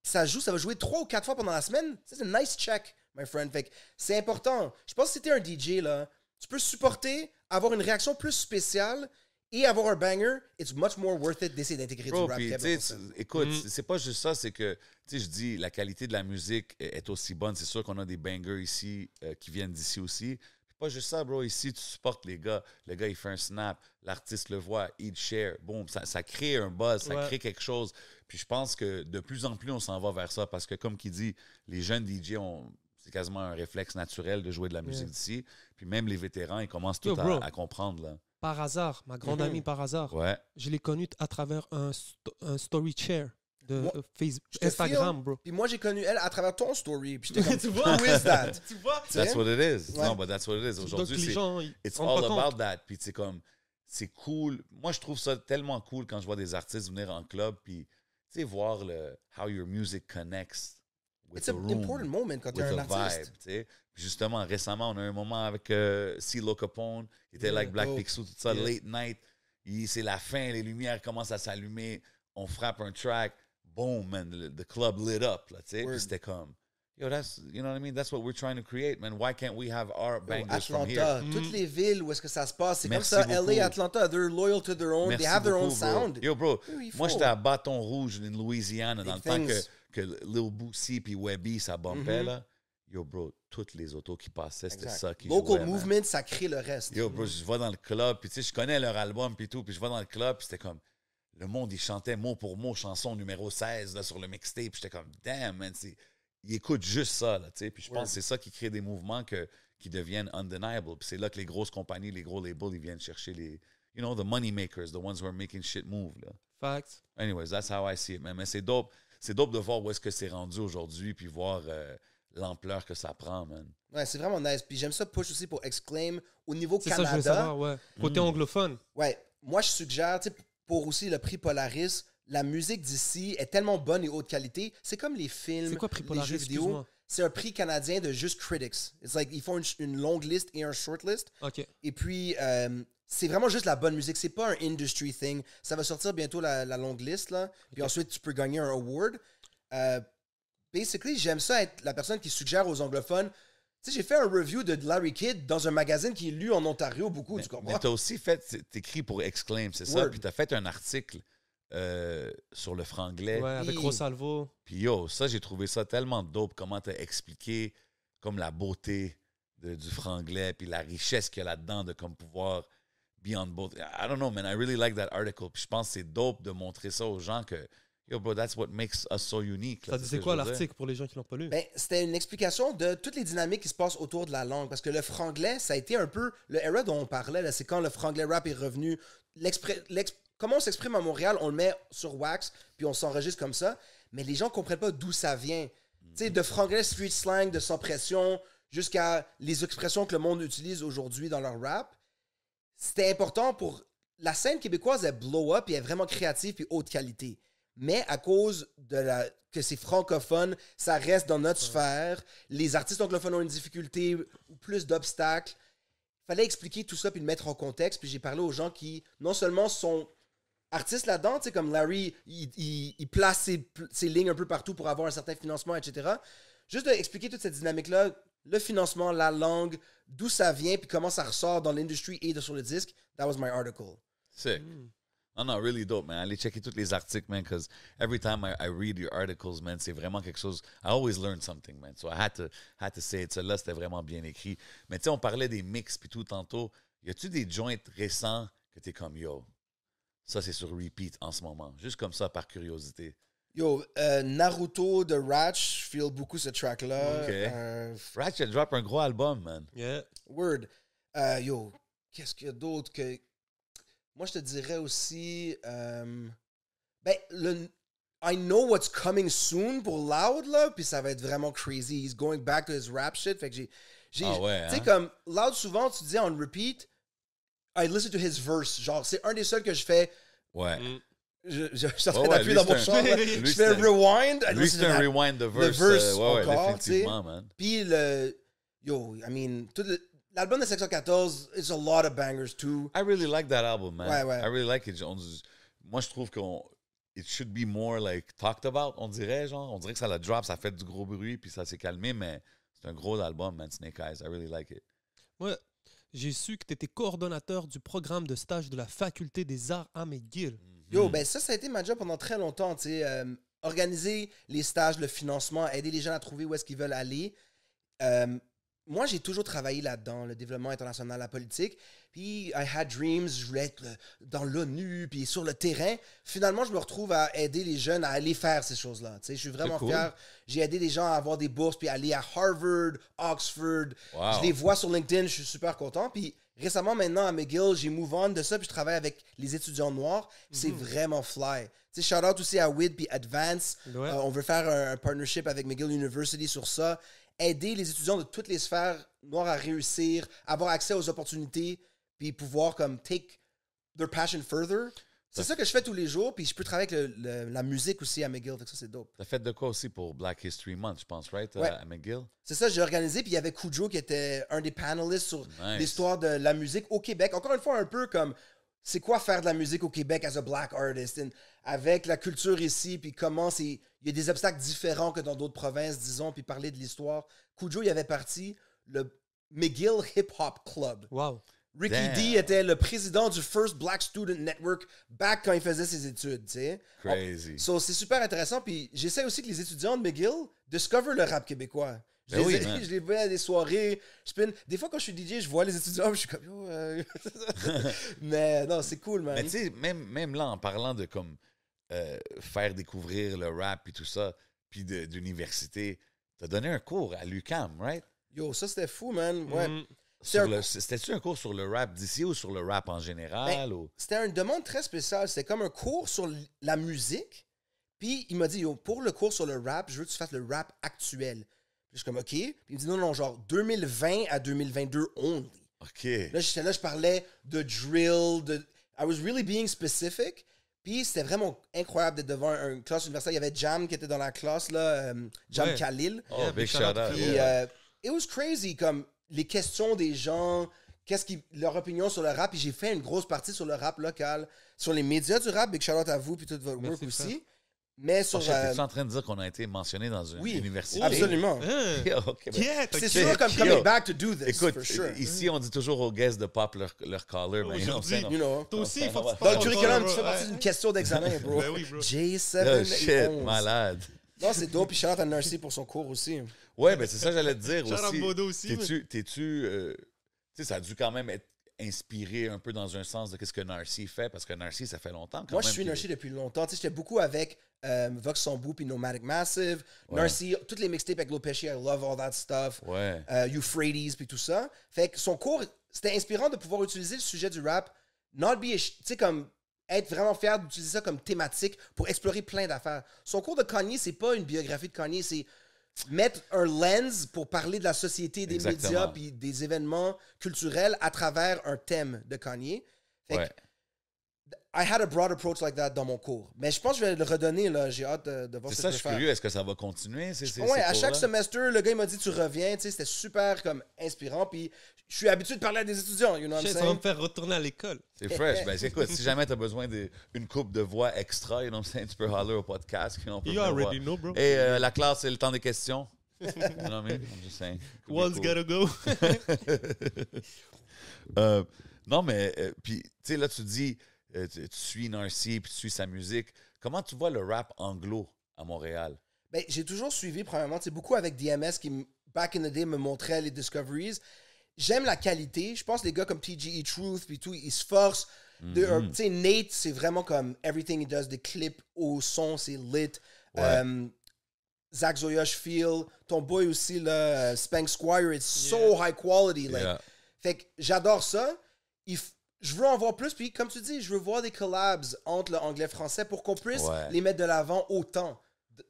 ça va jouer 3 ou 4 fois pendant la semaine, c'est un nice check, my friend. Fait que c'est important. Je pense que si t'es un DJ, là, tu peux supporter, avoir une réaction plus spéciale et avoir un banger. It's much more worth it d'essayer d'intégrer du rap. Écoute, c'est pas juste ça, c'est que, tu sais, je dis, la qualité de la musique est aussi bonne. C'est sûr qu'on a des bangers ici qui viennent d'ici aussi. Puis pas juste ça, bro. Ici, tu supportes les gars. Le gars, il fait un snap. L'artiste le voit. Il share. Boom. Ça crée un buzz. Ça crée quelque chose. Puis je pense que de plus en plus, on s'en va vers ça parce que, comme qui dit, les jeunes DJ c'est quasiment un réflexe naturel de jouer de la musique d'ici. Puis même les vétérans, ils commencent tout à comprendre, là. Par hasard, ma grande amie par hasard, je l'ai connue à travers un story share de Facebook, Instagram, bro. Puis moi, j'ai connu elle à travers ton story. Puis j'étais comme, tu vois, who is that? Tu vois? That's what it is. Non, but that's what it is. Aujourd'hui, it's all about that. Puis c'est comme, c'est cool. Moi, je trouve ça tellement cool quand je vois des artistes venir en club, puis, tu sais, voir how your music connects with It's an important moment quand tu es un artiste. Vibe, justement, récemment, on a un moment avec CeeLo Capone, il était like Black Pixel, tout ça, late night. C'est la fin, les lumières commencent à s'allumer, on frappe un track, boom, man, the club lit up, tu sais. Puis c'était comme, yo, you know what I mean? That's what we're trying to create, man. Why can't we have our bangers from here? Atlanta, toutes les villes où est-ce que ça se passe, c'est comme ça. LA, Atlanta, they're loyal to their own, they have their own sound. Yo, bro, moi, j'étais à Bâton Rouge, en Louisiane, dans le temps que Lil Boosie puis Webby, ça bumpait, là. Yo, bro, toutes les autos qui passaient, c'était ça qui Local jouait, movement, man. Ça crée le reste. Yo, bro, je vais dans le club, puis tu sais, je connais leur album, puis tout, puis je vais dans le club, puis c'était comme, le monde, il chantait mot pour mot, chanson numéro 16, là, sur le mixtape, puis j'étais comme, damn, man, ils écoutent juste ça, là, tu sais, puis je pense que c'est ça qui crée des mouvements qui deviennent undeniable, puis c'est là que les grosses compagnies, les gros labels, ils viennent chercher les, you know, the money makers, the ones who are making shit move, là. Facts. Anyways, that's how I see it, man. Mais c'est dope de voir où est-ce que c'est rendu aujourd'hui, puis voir l'ampleur que ça prend, man. Ouais, c'est vraiment nice. Puis j'aime ça push aussi pour Exclaim au niveau c'est Canada. Ça, je veux savoir, ouais. Côté anglophone. Ouais, moi je suggère, tu sais, pour aussi le prix Polaris, la musique d'ici est tellement bonne et haute qualité. C'est comme les films, c'est quoi, prix Polaris, les jeux vidéo. C'est un prix canadien de juste critics. It's like, ils font une longue liste et un short list. OK. Et puis, c'est vraiment juste la bonne musique. C'est pas un industry thing. Ça va sortir bientôt la longue liste, là. Puis ensuite, tu peux gagner un award. Basically, j'aime ça être la personne qui suggère aux anglophones. Tu sais, j'ai fait un review de Larry Kidd dans un magazine qui est lu en Ontario beaucoup, tu comprends? Mais t'as aussi fait, t'écris pour Exclaim, c'est ça? Puis t'as fait un article sur le franglais. Ouais, avec Oui. Rosalvo. Puis yo, ça, j'ai trouvé ça tellement dope, comment t'as expliqué comme la beauté du franglais, puis la richesse qu'il y a là-dedans de comme pouvoir be on both. I don't know, man, I really like that article. Puis je pense que c'est dope de montrer ça aux gens que, yo, bro, that's what makes us so unique. Ça disait quoi l'article pour les gens qui l'ont pas lu? Ben, c'était une explication de toutes les dynamiques qui se passent autour de la langue. Parce que le franglais, ça a été un peu le era dont on parlait. Là, c'est quand le franglais rap est revenu. Comment on s'exprime à Montréal, on le met sur wax, puis on s'enregistre comme ça. Mais les gens ne comprennent pas d'où ça vient. Tu sais, de franglais street slang, de sans pression, jusqu'à les expressions que le monde utilise aujourd'hui dans leur rap. C'était important pour... La scène québécoise, elle blow up, et elle est vraiment créative et haute qualité. Mais à cause que c'est francophone, ça reste dans notre sphère. Les artistes anglophones ont une difficulté ou plus d'obstacles. Il fallait expliquer tout ça puis le mettre en contexte. Puis j'ai parlé aux gens qui, non seulement sont artistes là-dedans, tu sais, comme Larry, il place ses lignes un peu partout pour avoir un certain financement, etc. Juste d'expliquer toute cette dynamique-là, le financement, la langue, d'où ça vient, puis comment ça ressort dans l'industrie et sur le disque. That was my article. Sick. Non, non, really dope, man. Allez checker tous les articles, man, because every time I read your articles, man, c'est vraiment quelque chose... I always learn something, man. So I had to say it. Celui-là, c'était vraiment bien écrit. Mais tu sais, on parlait des mix puis tout tantôt. Y a-tu des joints récents que t'es comme, yo, ça, c'est sur repeat en ce moment? Juste comme ça, par curiosité. Yo, Naruto de Ratch, je feel beaucoup ce track-là. OK. Ratch a drop un gros album, man. Yeah. Word. Yo, qu'est-ce qu'il y a d'autre que... Moi, je te dirais aussi... I know what's coming soon pour Loud, là, puis ça va être vraiment crazy. He's going back to his rap shit. Fait que Ah ouais, tu sais, hein? comme Loud, souvent, tu disais on repeat, I listen to his verse. Genre, c'est un des seuls que je fais... Ouais. Je suis en train Ouais, d'appuyer lui, dans mon c'est char. là. lui, Je fais c'est un- rewind. I Lui, listen c'est to un that. rewind de verse. verse ouais, encore, définitivement, man. Puis yo, I mean, l'album de Section 14, it's a lot of bangers too. I really like that album, man. Ouais, ouais. I really like it. Moi, je trouve it should be more like talked about, on dirait, genre. On dirait que ça la drop, ça fait du gros bruit, puis ça s'est calmé, mais c'est un gros album, man, Snake Eyes. I really like it. Ouais. J'ai su que tu étais coordonnateur du programme de stage de la Faculté des Arts à McGill. Yo, ben ça a été ma job pendant très longtemps, tu sais. Organiser les stages, le financement, aider les gens à trouver où est-ce qu'ils veulent aller. Moi, j'ai toujours travaillé là-dedans, le développement international, la politique. Puis, I had dreams, je voulais être dans l'ONU, puis sur le terrain. Finalement, je me retrouve à aider les jeunes à aller faire ces choses-là. Tu sais, je suis vraiment cool. fier. J'ai aidé les gens à avoir des bourses, puis aller à Harvard, Oxford. Wow. Je les vois sur LinkedIn, je suis super content. Puis, récemment, maintenant, à McGill, j'ai move on de ça, puis je travaille avec les étudiants noirs. C'est vraiment fly. Tu sais, shout out aussi à WID puis Advance. Ouais. On veut faire un partnership avec McGill University sur ça. Aider les étudiants de toutes les sphères noires à réussir, avoir accès aux opportunités, puis pouvoir comme take their passion further. C'est ça que je fais tous les jours, puis je peux travailler avec la musique aussi à McGill, fait que ça c'est dope. T'as fait de quoi aussi pour Black History Month, je pense, right? Ouais. À McGill? C'est ça, j'ai organisé, puis il y avait Kujo qui était un des panélistes sur Nice. l'histoire de la musique au Québec. Encore une fois, un peu comme c'est quoi faire de la musique au Québec as a black artist, and avec la culture ici, puis comment c'est... Il y a des obstacles différents que dans d'autres provinces, disons, puis parler de l'histoire. Kujo, il avait parti le McGill Hip Hop Club. Wow. Ricky Damn. D était le président du First Black Student Network back quand il faisait ses études, tu sais. Crazy. So, c'est super intéressant, puis j'essaie aussi que les étudiants de McGill discover le rap québécois. Je, Ben les, oui, man. je les vois à des soirées, je spin. Des fois, quand je suis DJ, je vois les étudiants, je suis comme, yo, mais non, c'est cool, man. Mais tu sais, même là, en parlant de comme faire découvrir le rap et tout ça, puis d'université, t'as donné un cours à l'UQAM, right? Yo, ça, c'était fou, man. Ouais. C'était-tu un cours sur le rap d'ici ou sur le rap en général? Ben, ou... C'était une demande très spéciale. C'était comme un cours sur la musique. Puis il m'a dit, yo, pour le cours sur le rap, je veux que tu fasses le rap actuel. Puis je suis comme, OK. Puis il me dit, non, genre 2020 à 2022 only. OK. Là, j'étais là, je parlais de drill, I was really being specific. Puis c'était vraiment incroyable d'être devant une classe universitaire. Il y avait Jam qui était dans la classe, là, Jam Ouais. Khalil. Oh, Yeah, big big shout shout-out. out. Puis, Yeah. it was crazy, comme les questions des gens, leur opinion sur le rap. Puis j'ai fait une grosse partie sur le rap local, sur les médias du rap. Big shout out à vous, puis tout votre work Merci, aussi. Mais sur... T'es-tu en train de dire qu'on a été mentionné dans une oui, université? absolument. Hein? Yo, ok, ben, Yeah, C'est t'inquiète. sûr comme Yo, coming back to do this, écoute, for sure. ici, on dit toujours aux guests de pop leur caller. Mais Aujourd'hui, You know. Toi aussi, il faut que tu Dans parles le au curriculum, bro. tu fais partie d'une question d'examen, bro. Ben oui, bro. J7 Oh shit, 11. malade. Non, c'est dope. Puis shout-out à Narcy pour son cours aussi. Ouais, ben c'est ça que j'allais te dire Shout out aussi. Bodo aussi, Tu sais, ça a dû quand même être inspiré un peu dans un sens de ce que Narcy fait, parce que Narcy, ça fait longtemps quand Moi, même. je suis qu'il- Narcy depuis longtemps. Tu sais, j'étais beaucoup avec Vox Sambou puis Nomadic Massive. Ouais. Narcy, toutes les mixtapes avec Lil Pesci, I love all that stuff. Ouais. Euphrates puis tout ça. Fait que son cours, c'était inspirant de pouvoir utiliser le sujet du rap, not be, tu sais, comme être vraiment fier d'utiliser ça comme thématique pour explorer plein d'affaires. Son cours de Kanye, c'est pas une biographie de Kanye, c'est mettre un lens pour parler de la société, des Exactement. médias puis des événements culturels à travers un thème de Kanye. Fait que Ouais. I had a broad approach like that dans mon cours. Mais je pense que je vais le redonner, là. J'ai hâte de voir C'est ce ça, que je je suis vais curieux. Est-ce que ça va continuer? Ces Ouais, à chaque cours-là? semestre, le gars il m'a dit tu reviens, tu sais, c'était super comme inspirant. Puis je suis habitué de parler à des étudiants, you know what I'm Shit, ça va saying? me faire retourner à l'école. C'est fresh. Ben, c'est écoute, si jamais tu as besoin d'une coupe de voix extra, you know what I'm saying, tu peux holler au podcast. On peut You venir already voir. know, bro. Et la classe, c'est le temps des questions. You know what I mean? I'm just saying. Could be One's cool. gotta go. Non, mais, puis, tu sais, là, tu dis, tu suis Narcy, puis tu suis sa musique. Comment tu vois le rap anglo à Montréal? Ben, j'ai toujours suivi, premièrement, tu sais, beaucoup avec DMS qui, back in the day, me montrait les discoveries. J'aime la qualité. Je pense que les gars comme TGE Truth, puis tout, ils se forcent. Tu sais, Nate, c'est vraiment comme everything he does, des clips au son, c'est lit. Ouais. Zach Zoya, je feel. Ton boy aussi, là, Spank Squire, it's so high quality. Like. Yeah. Fait que j'adore ça. Je veux en voir plus. Puis, comme tu dis, je veux voir des collabs entre le anglais-français pour qu'on puisse Ouais. les mettre de l'avant autant.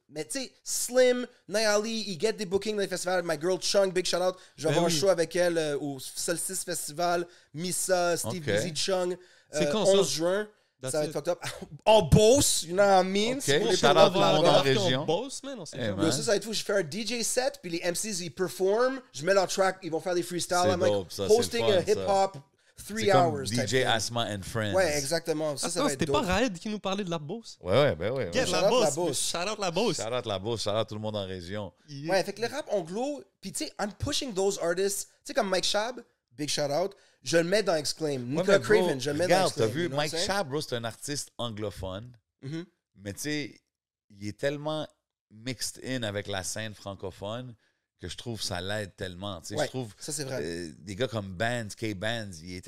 Mais tu sais, Slim, Nayali, ils get des bookings dans les festivals. My girl Chung, big shout out. Je vais Ben avoir oui. un show avec elle au Solstice Festival. Missa, Steve Ok. Busy, Chung. C'est quand, ça? 11 juin. That's Ça va it. être fucked up. En Beauce, you know what I mean? Ok. C'est pour les Shout out promos tout le monde là-bas. en région. Boss, man, on sait Eh, jamais. man. Yo, ça va être fou. Je fais un DJ set, puis les MCs, ils performent. Je mets leur track, ils vont faire des freestyles. C'est I'm like dope, ça, c'est hosting le a fun, ça. hip-hop 3 C'est comme hours. type DJ thing. Asma and Friends. Ouais, exactement. Ça Attends, va c'était être pas dope. Raed qui nous parlait de la boss? Ouais, ben ouais. Get ouais. Shout la out la boss. boss. Shout out la boss. Shout out la bourse, shout out tout le monde en région. Yeah. Ouais, fait que le rap anglo, puis tu sais, I'm pushing those artists. Tu sais, comme Mike Shab, big shout out, je le mets dans Exclaim. Ouais, Nicolas mais bro, Craven, je le mets dans regarde, Exclaim. t'as vu, you know what Mike I'm saying? Schaab, bro, c'est un artiste anglophone, Mhm. mais tu sais, il est tellement mixed in avec la scène francophone que je trouve ça l'aide tellement. Tu sais, Ouais, je trouve ça, c'est vrai. des gars comme Bands, K-Bands, ils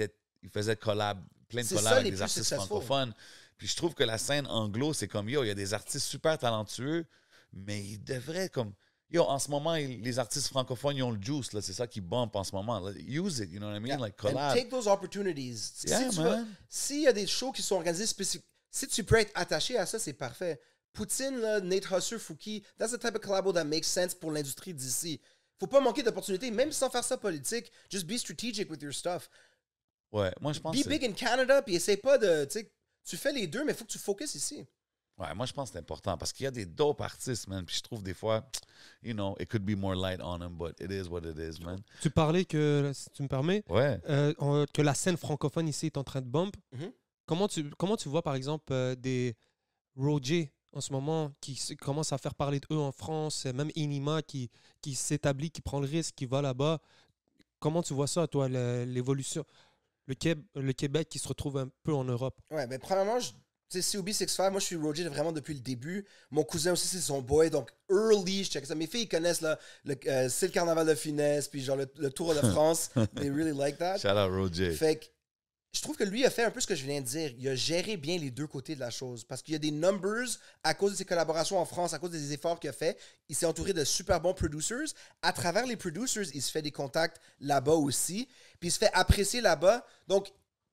faisaient plein de C'est collabs ça, avec les des plus artistes successful. francophones. Puis je trouve que la scène anglo, c'est comme, yo, il y a des artistes super talentueux, mais ils devraient comme... Yo, en ce moment, les artistes francophones, ils ont le juice, là. C'est ça qui bump en ce moment. Là. Use it, you know what I mean? Yeah. Like, And collab. take those opportunities. Yeah, man. S'il y a des shows qui sont organisés spécifiques, si tu peux être attaché à ça, c'est parfait. Poutine, là, Nate Husser, Fouki, that's the type of collabo that makes sense pour l'industrie d'ici. Faut pas manquer d'opportunités, même sans faire ça politique. Just be strategic with your stuff. Ouais, moi, je pense Be que big in Canada, puis essaye pas de... Tu sais, tu fais les deux, mais il faut que tu focuses ici. ouais, moi, je pense que c'est important parce qu'il y a des dope artistes, man. Puis je trouve des fois, you know, it could be more light on them, but it is what it is, man. Tu parlais que, si tu me permets, Ouais. que la scène francophone ici est en train de bump. Mhm. Comment tu vois, par exemple, des Roger en ce moment qui commencent à faire parler d'eux en France, même Inima qui s'établit, qui prend le risque, qui va là-bas. Comment tu vois ça, toi, l'évolution, le Québec qui se retrouve un peu en Europe? Ouais, ben premièrement, tu sais, COB65, moi je suis Roger vraiment depuis le début. Mon cousin aussi, c'est son boy, donc early, je check ça. Mes filles, ils connaissent là, c'est le carnaval de finesse, puis genre le Tour de France. They really like that. Shout out Roger. Fait que je trouve que lui a fait un peu ce que je viens de dire. Il a géré bien les deux côtés de la chose. Parce qu'il y a des numbers à cause de ses collaborations en France, à cause des efforts qu'il a fait. Il s'est entouré de super bons producers. À travers les producers, il se fait des contacts là-bas aussi. Puis il se fait apprécier là-bas. Donc,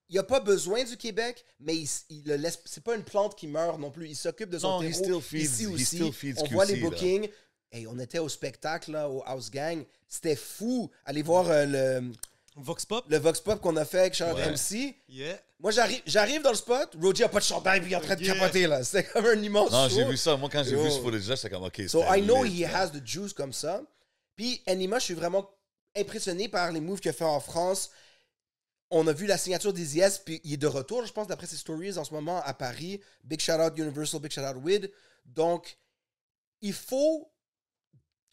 il n'a pas besoin du Québec, mais il le laisse. C'est pas une plante qui meurt non plus. Il s'occupe de son Non, he terreau still feeds- ici he aussi. still feeds On voit QC, les là. bookings. Hey, on était au spectacle là, au House Gang. C'était fou. Aller voir Vox Pop? le Vox Pop qu'on a fait avec Charles Ouais. MC. Yeah. Moi, j'arrive dans le spot, Roger a pas de chandail, puis il est en train de Yeah. capoter, là. C'était comme un immense Non, show. j'ai vu ça. Moi, quand j'ai Yo. vu ce footage-là, j'étais comme, OK, So, c'était I know lit, he là. has the juice comme ça. Puis, Anima, je suis vraiment impressionné par les moves qu'il a fait en France. on a vu la signature d'Easy S, puis il est de retour, je pense, d'après ses stories en ce moment à Paris. Big shout-out Universal, big shout-out Wid. Donc, il faut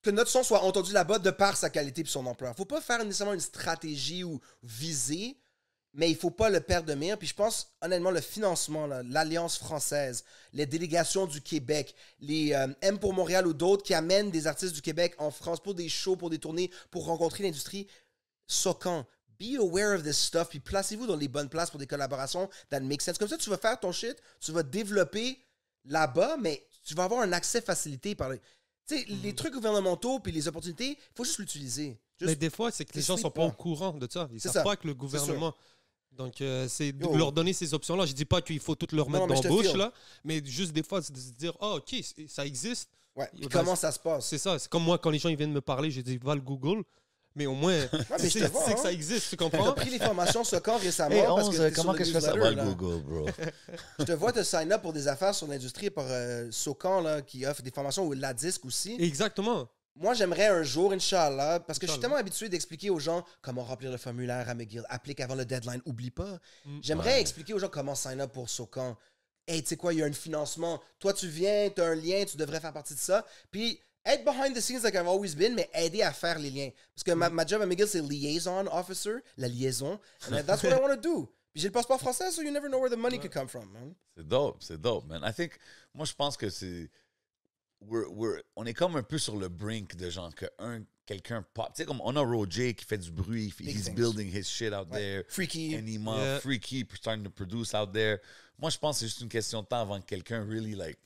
que notre son soit entendu là-bas de par sa qualité et son ampleur. Il ne faut pas faire nécessairement une stratégie ou viser, mais il ne faut pas le perdre de mire. Puis je pense, honnêtement, le financement, là, l'Alliance française, les délégations du Québec, les M pour Montréal ou d'autres qui amènent des artistes du Québec en France pour des shows, pour des tournées, pour rencontrer l'industrie. Socan, be aware of this stuff, puis placez-vous dans les bonnes places pour des collaborations that make sense. Comme ça, tu vas faire ton shit, tu vas développer là-bas, mais tu vas avoir un accès facilité par les trucs gouvernementaux puis les opportunités, il faut juste l'utiliser. Mais des fois, c'est que les gens ne sont pas au courant de ça. Ils ne savent pas que le gouvernement... Donc, c'est de leur donner ces options-là. Je ne dis pas qu'il faut tout leur mettre dans la bouche, là, mais juste des fois, c'est de se dire, « Ah, OK, ça existe. » Ouais. Puis comment ça se passe? C'est ça. C'est comme moi, quand les gens ils viennent me parler, je dis, va le Google. Mais au moins, tu sais que ça existe, tu comprends? Tu as pris les formations Socan récemment. Hey, parce que comment que je fais ça? Va le Google, bro. Je te vois te sign up pour des affaires sur l'industrie par Socan, là, qui offre des formations, ou la disque aussi. Exactement. Moi, j'aimerais un jour, Inch'Allah, parce que je suis tellement habitué d'expliquer aux gens comment remplir le formulaire à McGill, applique avant le deadline, oublie pas. J'aimerais expliquer aux gens comment sign up pour Socan. Hey, tu sais quoi, il y a un financement. Toi, tu viens, tu as un lien, tu devrais faire partie de ça. Puis, être behind the scenes like I've always been, mais aider à faire les liens. Parce que ma job à McGill, c'est liaison officer, la liaison. And that's what I want to do. Puis j'ai le passeport français, so you never know where the money could come from, man. C'est dope, man. Moi, je pense que c'est... on est comme un peu sur le brink de genre que quelqu'un pop. Tu sais, comme on a Roger qui fait du bruit, he's building his shit out there. Freaky. Anima, Freaky, starting to produce out there. Moi, je pense que c'est juste une question de temps avant que quelqu'un really, like,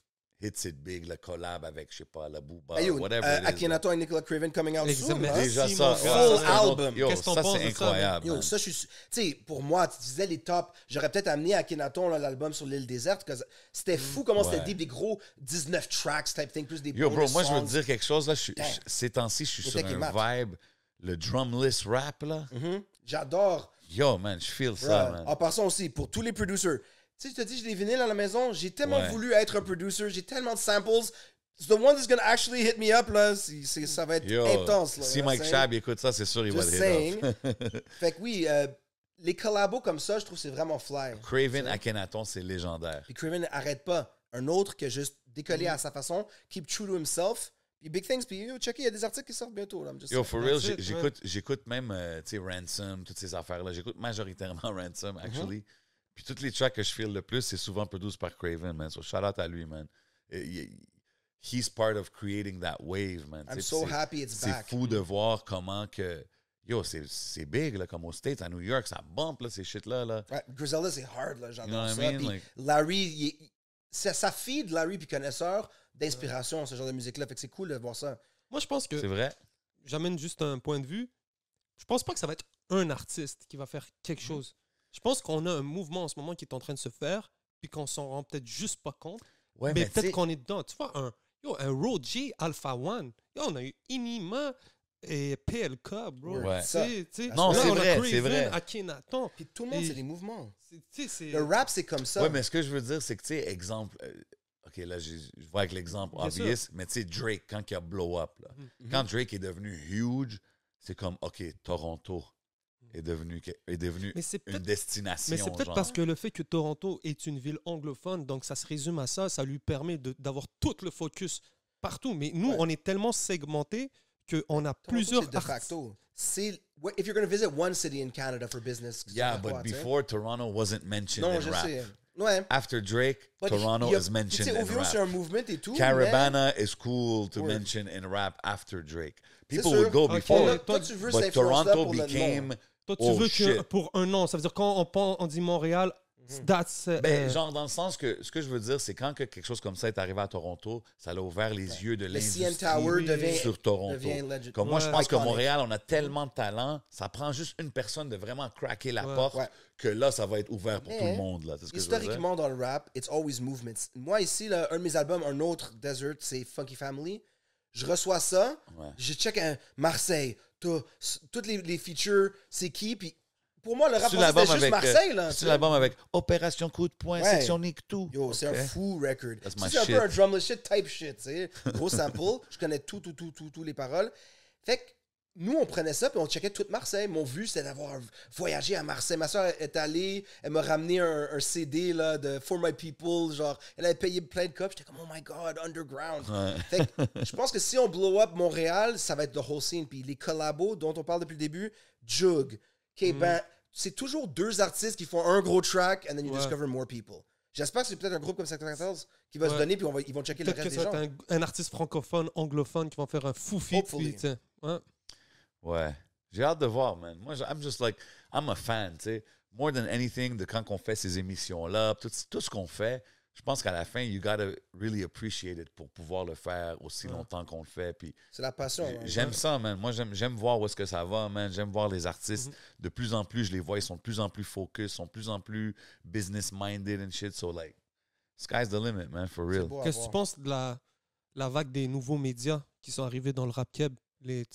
hits it big, le collab avec, je sais pas, la Booba, whatever it is. Akhenaton et Nicolas Craven coming out soon. Déjà ça. Full album. Yo, ça, c'est incroyable. Yo, ça, je suis... Tu sais, pour moi, tu disais les tops, j'aurais peut-être amené Akhenaton, l'album sur l'île déserte, parce que c'était fou comment c'était deep, des gros 19 tracks type thing, plus des Yo, bro, moi, je veux te dire quelque chose, là, ces temps-ci, je suis sur un vibe, le drumless rap, là. J'adore. Yo, man, je feel ça, man. En passant aussi, pour tous les producers, tu sais, je te dis, j'ai des vinyles à la maison, j'ai tellement voulu être un producer, j'ai tellement de samples. The one that's gonna actually hit me up, là, ça va être intense. Là, si Mike Shab écoute ça, c'est sûr il va le hit up. Fait que oui, les collabos comme ça, je trouve que c'est vraiment fly. Craven Akhenaton, c'est légendaire. Puis Craven n'arrête pas. Un autre qui a juste décollé à sa façon, keep true to himself. Puis big things, puis checker, il y a des articles qui sortent bientôt. Là, yo, for real, j'écoute même, tu sais, Ransom, toutes ces affaires-là. J'écoute majoritairement Ransom, actually. Puis tous les tracks que je feel le plus, c'est souvent produits par Craven, man. So shout out à lui, man. He's part of creating that wave, man. I'm so happy it's back. C'est fou de voir comment que... Yo, c'est big, là, comme aux States, à New York, ça bump, là, ces shit-là. Là. Right. Griselda, c'est hard, là, j'adore ça. I mean? Puis Larry, ça feed Larry puis connaisseur d'inspiration, ce genre de musique-là. Fait que c'est cool de voir ça. Moi, je pense que... C'est vrai. J'amène juste un point de vue. Je pense pas que ça va être un artiste qui va faire quelque chose. Je pense qu'on a un mouvement en ce moment qui est en train de se faire, puis qu'on s'en rend peut-être juste pas compte. Ouais, mais peut-être qu'on est dedans. Tu vois, un Roger Alpha One. Yo, on a eu Inima et PLK, bro. Ouais. Non, c'est on vrai, a Craven, c'est vrai. Akhenaton. Puis tout le monde, c'est des mouvements. C'est... Le rap, c'est comme ça. Ouais, mais ce que je veux dire, c'est que, tu sais, exemple... OK, là, je vois avec l'exemple obvious, mais tu sais, Drake, quand il a blow up, là, quand Drake est devenu huge, c'est comme, OK, Toronto est devenu une destination. Mais c'est peut-être parce que le fait que Toronto est une ville anglophone, donc ça se résume à ça, ça lui permet d'avoir tout le focus partout. Mais nous, on est tellement segmentés qu'on a plusieurs... de facto. If you're going to visit one city in Canada for business... Yeah, but before, Toronto wasn't mentioned in rap. Sais. Ouais. After Drake, Toronto is mentioned in rap. C'est un mouvement et tout. Caravana is cool to mention in rap after Drake. People would go before, toi, tu veux but Toronto became... Toi, tu veux que pour un an, ça veut dire quand on dit Montréal, that's... genre dans le sens que, ce que je veux dire, c'est quand que quelque chose comme ça est arrivé à Toronto, ça a ouvert les yeux de l'industrie sur Toronto. Comme moi, je pense que Montréal, on a tellement de talent, ça prend juste une personne de vraiment craquer la porte que là, ça va être ouvert pour tout le monde. Là. Historiquement, dans le rap, it's always movements. Moi, ici, là, un de mes albums, un autre, Desert, c'est Funky Family. Je reçois ça, je check Marseille, toutes les features, c'est qui, puis pour moi, le rap, c'est juste Marseille. C'est l'album avec Opération Coup de Poing, Section Nick tout. Yo, c'est un fou record. C'est un peu un drumless shit type shit, tu sais. Gros sample, je connais tous les paroles. Fait que nous, on prenait ça, puis on checkait toute Marseille. Mon but, c'était d'avoir voyagé à Marseille. Ma soeur est allée, elle m'a ramené un CD là, de For My People. Genre, elle avait payé plein de copes. J'étais comme, oh my God, underground. Ouais. Fait que je pense que si on blow up Montréal, ça va être the whole scene. Puis les collabos dont on parle depuis le début, Jug, K-Ban, c'est toujours 2 artistes qui font un gros track, and then you discover more people. J'espère que c'est peut-être un groupe comme 714 qui va se donner, puis ils vont checker le Peut-être reste que des ça va gens. être un artiste francophone, anglophone qui va faire un fou feat. Hopefully. Puis, tu sais, ouais. Ouais. J'ai hâte de voir, man. Moi, I'm just like, I'm a fan, tu sais. More than anything, de quand on fait ces émissions-là, tout ce qu'on fait, je pense qu'à la fin, you gotta really appreciate it pour pouvoir le faire aussi longtemps qu'on le fait. Puis C'est la passion. hein. j'aime ça, man. Moi, j'aime voir où est-ce que ça va, man. J'aime voir les artistes. De plus en plus, je les vois, ils sont de plus en plus focus, sont de plus en plus business-minded and shit. So, like, sky's the limit, man, for C'est real. beau à Qu'est-ce que tu voir. penses de la vague des nouveaux médias qui sont arrivés dans le rap keb? Il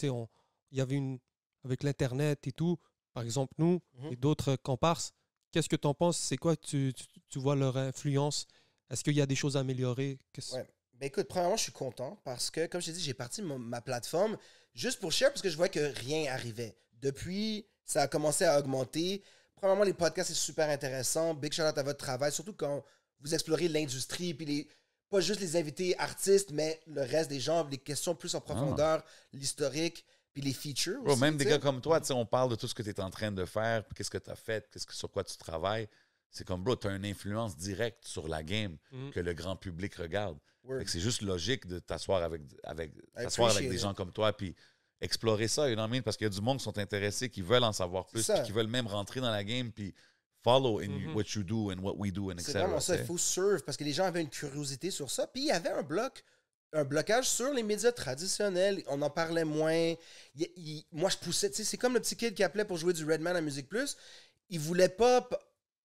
y avait avec l'Internet et tout, par exemple nous et d'autres comparses. Qu'est-ce que tu en penses? C'est quoi tu vois leur influence? Est-ce qu'il y a des choses à améliorer? Ouais. Ben écoute, premièrement, je suis content parce que, comme je t'ai dit, j'ai parti ma plateforme juste pour share parce que je vois que rien arrivait. Depuis, ça a commencé à augmenter. Premièrement, les podcasts, c'est super intéressant. Big shout out à votre travail, surtout quand vous explorez l'industrie, puis pas juste les invités artistes, mais le reste des gens, les questions plus en profondeur, l'historique, puis les features. Bro, aussi, même des tu sais. gars comme toi, tu sais, on parle de tout ce que tu es en train de faire, puis qu'est-ce que tu as fait, sur quoi tu travailles. C'est comme, bro, tu as une influence directe sur la game que le grand public regarde. Word. Fait que c'est juste logique de t'asseoir avec appreciate des it. gens comme toi, puis explorer ça, you know what I mean? Parce qu'il y a du monde qui sont intéressés, qui veulent en savoir plus, C'est ça. puis qui veulent même rentrer dans la game, puis follow in what you do and what we do, and C'est etc. vraiment ça, tu il sais. faut serve parce que les gens avaient une curiosité sur ça. Puis il y avait un blocage sur les médias traditionnels. On en parlait moins. Moi, je poussais. Tu sais, c'est comme le petit kid qui appelait pour jouer du Redman à Musique Plus. Il voulait pas.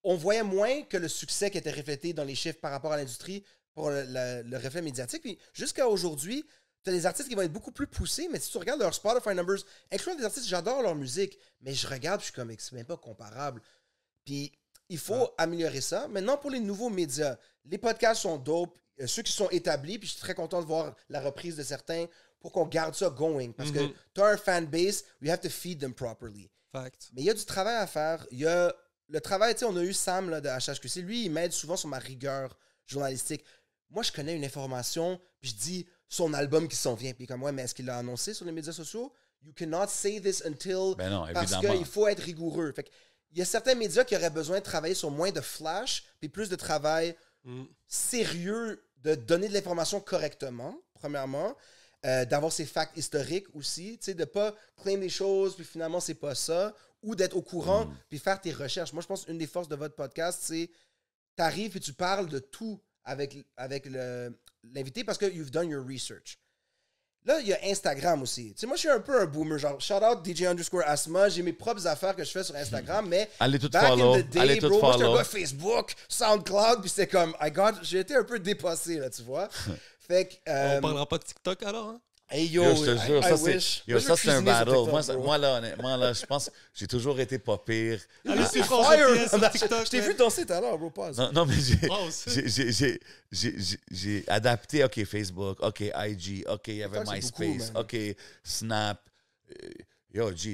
On voyait moins que le succès qui était reflété dans les chiffres par rapport à l'industrie pour le reflet médiatique. Puis jusqu'à aujourd'hui, tu as des artistes qui vont être beaucoup plus poussés, mais si tu regardes leurs Spotify numbers, incluant des artistes, j'adore leur musique, mais je regarde, je suis comme, c'est même pas comparable. Puis il faut améliorer ça. Maintenant, pour les nouveaux médias, les podcasts sont dope. Ceux qui sont établis, puis je suis très content de voir la reprise de certains pour qu'on garde ça going. Parce que tu as un fanbase, you have to feed them properly. Fact. Mais il y a du travail à faire. Il y a le travail, tu sais, on a eu Sam là, de HHQC. Lui, il m'aide souvent sur ma rigueur journalistique. Moi, je connais une information, puis je dis son album qui s'en vient. Puis comme, ouais, mais est-ce qu'il l'a annoncé sur les médias sociaux? You cannot say this until... Ben non, parce évidemment. qu'il faut être rigoureux. Fait que, il y a certains médias qui auraient besoin de travailler sur moins de flash, puis plus de travail sérieux, de donner de l'information correctement, premièrement, d'avoir ses facts historiques aussi, tu sais, de ne pas claim des choses, puis finalement, c'est pas ça, ou d'être au courant, puis faire tes recherches. Moi, je pense qu'une des forces de votre podcast, c'est tu arrives et tu parles de tout avec l'invité parce que you've done your research. Là, il y a Instagram aussi. Tu sais, moi, je suis un peu un boomer. Genre, shout-out DJ_Asma. J'ai mes propres affaires que je fais sur Instagram, mais Allez tout back follow. in the day, Allez tout bro, moi, j'étais un follow. gars Facebook, SoundCloud, puis c'était comme, j'ai été un peu dépassé, là, tu vois. Fait que... On parlera pas de TikTok alors, hein? Hey, yo, Yo, je te jure, I ça, wish. c'est, Moi, je veux ça, c'est un cuisiner sur battle. TikTok, bro. Moi, là, honnêtement, là, je pense que j'ai toujours été pas pire. Allez, c'est Fire! sur TikTok. Je t'ai vu danser tout à l'heure, bro, pause. Non, mais Wow, c'est- j'ai adapté, OK, Facebook, OK, IG, OK, il y avait TikTok, c'est MySpace, beaucoup, man. OK, Snap,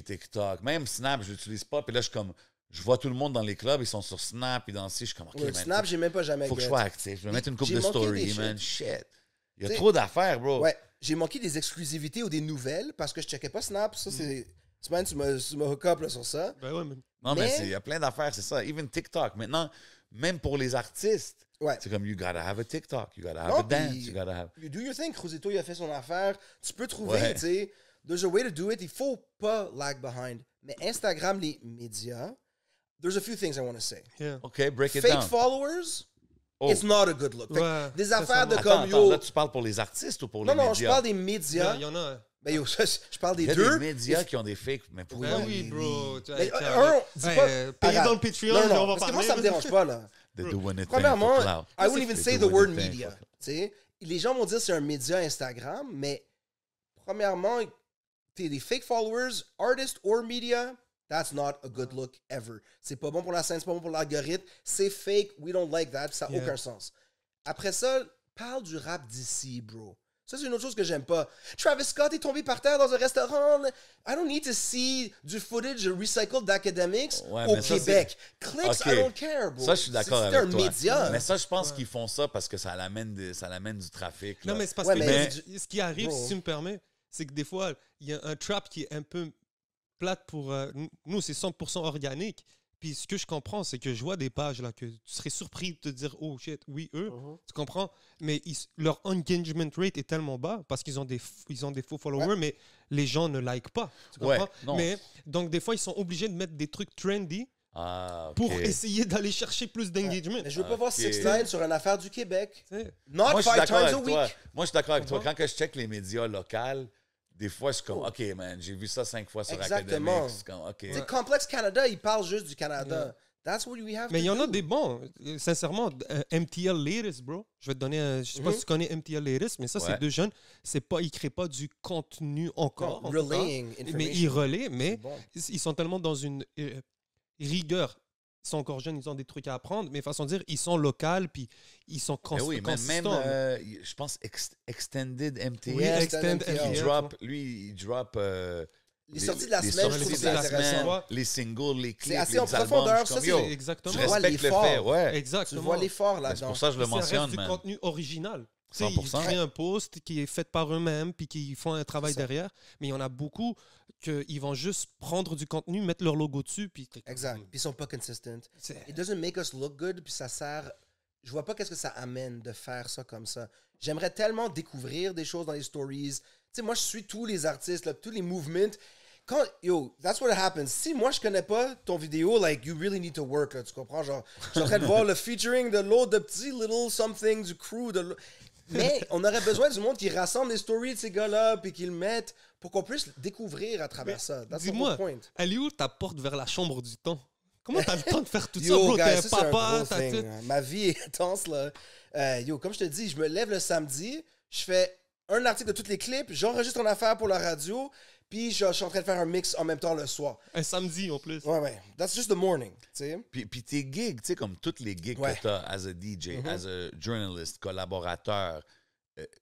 TikTok. Même Snap, je l'utilise pas. Puis là, je vois tout le monde dans les clubs, ils sont sur Snap, et dans ci, je suis comme, OK, Le man, Snap, j'ai même pas jamais faut que je get. sois actif. Je vais mettre une couple J'ai de manqué stories, des man. Shit. Il y a T'sais, trop d'affaires, bro. Ouais, j'ai manqué des exclusivités ou des nouvelles parce que je checkais pas Snap. Ça, c'est... Semaine, tu m'as hook up là, sur ça. Ben ouais, mais Non, mais Mais- il y a plein d'affaires, c'est ça. Even TikTok. Maintenant, même pour les artistes, Ouais. c'est comme, you gotta have a TikTok, you gotta have Non, a dance, puis- you gotta have... You do your thing. Cruzito, il a fait son affaire. Tu peux trouver, Ouais. tu sais. There's a way to do it. Il faut pas lag behind. Mais Instagram, les médias, there's a few things I want to say. yeah. OK, break it Fake down. followers, Oh. it's not a good look. Fait que Ouais, des ça, affaires ça de va. comme, Attends, yo... là, tu parles pour les artistes ou pour Non, les non, médias? je parle des médias. Il y en a. Ben yo, je parle des Il y a deux. des médias qui ont des fakes, mais pourquoi? Ben oui, bro. Tu vois, Mais, tiens, dis ben, pas- payez Arrête. dans le Patreon, Non, puis non, on va parce que parler. moi, ça me dérange pas, là. They're doing it Premièrement, for clout. I wouldn't even They're say the doing word it thing media. for clout. Tu sais, les gens vont dire que c'est un média Instagram, mais premièrement, des fake followers, artists or media, that's not a good look ever. C'est pas bon pour la scène, c'est pas bon pour l'algorithme. C'est fake, we don't like that, ça n'a Yeah. aucun sens. Après ça, parle du rap d'ici, bro. Ça, c'est une autre chose que j'aime pas. Travis Scott est tombé par terre dans un restaurant. I don't need to see du footage recycled d'Academics au mais ça, Québec. Clicks, Ok. I don't care, bro. Ça, je suis d'accord C'est avec un toi. média. Mais ça, je pense qu'ils font ça parce que ça l'amène du trafic. Non, là. mais c'est parce Ouais, que mais- ce qui arrive, Bro. si tu me permets, c'est que des fois, il y a un trap qui est un peu plate pour... nous, c'est 100% organique. Puis ce que je comprends, c'est que je vois des pages là que tu serais surpris de te dire « Oh shit, oui, eux. Tu comprends? Mais leur engagement rate est tellement bas parce qu'ils ont des faux followers, mais les gens ne likent pas. Tu Ouais, comprends? non. Mais donc, des fois, ils sont obligés de mettre des trucs trendy Ah, ok. pour essayer d'aller chercher plus d'engagement. Mais je veux pas voir Ok. 6 ix sur une affaire du Québec. Tu sais. Not Moi, je suis 5 d'accord times a avec toi. week. Moi, je suis d'accord avec toi. Comprends? Quand que je check les médias locaux, des fois, je suis comme, OK, man, j'ai vu ça 5 fois sur Exactement. Academics. C'est comme, OK. Tu sais, Complex Canada, ils parlent juste du Canada. Yeah. That's what we have Mais to il y en a do. des bons. Sincèrement, MTL Latest, bro. Je vais te donner je sais pas si tu connais MTL Latest, mais ça, Ouais. c'est deux jeunes. Ils créent pas du contenu encore. Non, en tout cas. relaying Mais information. ils relaient, C'est mais bon. ils sont tellement dans une rigueur. Ils sont encore jeunes, ils ont des trucs à apprendre, mais façon de dire, ils sont locaux, puis ils sont Mais oui, mais même, consistants. je pense, Extended MTL, Oui, Extend MTL. MTL, il drop, lui, il drop Les sorties de la les semaine, je sorties trouve de ça la intéressant. semaine, les singles, les clips, C'est assez les en albums, profondeur, je suis ça, comme, c'est- yo, C'est exactement. je Tu vois respecte le l'effort. fait, ouais. Tu Exactement. vois l'effort C'est là-dedans. pour ça que je le Puis ça mentionne, reste du man. contenu original. Tu sais, ils 100%. créent un post qui est fait par eux-mêmes, puis qui font un travail C'est ça. derrière. Mais il y en a beaucoup qu'ils vont juste prendre du contenu, mettre leur logo dessus, puis... Exact. Puis ils sont pas consistent. C'est- It doesn't make us look good, puis ça sert... Je vois pas qu'est-ce que ça amène de faire ça comme ça. J'aimerais tellement découvrir des choses dans les stories. Tu sais, moi, je suis tous les artistes, là, tous les movements. Quand, yo, that's what happens. Si moi, je connais pas ton vidéo, like, you really need to work, là, tu comprends? Genre, je suis en train de voir le featuring de l'autre, de petit little something, du crew, de l'autre. Mais on aurait besoin du monde qui rassemble les stories de ces gars-là, puis qui le mettent pour qu'on puisse découvrir à travers ça. That's the Dis-moi, whole point. elle est où ta porte vers la chambre du temps? Comment t'as le temps de faire tout ça, Yo, bro? guys, T'es un ça, c'est un papa, gros t'as thing, tout... hein. Ma vie est intense, là. Yo, comme je te dis, je me lève le samedi, je fais un article de tous les clips, j'enregistre une affaire pour la radio, puis je suis en train de faire un mix en même temps le soir. Un samedi, en plus. Ouais, ouais. That's just the morning, tu sais. Puis tes gigs, tu sais, comme toutes les gigs Ouais. que tu as as a DJ, as a journalist, collaborateur,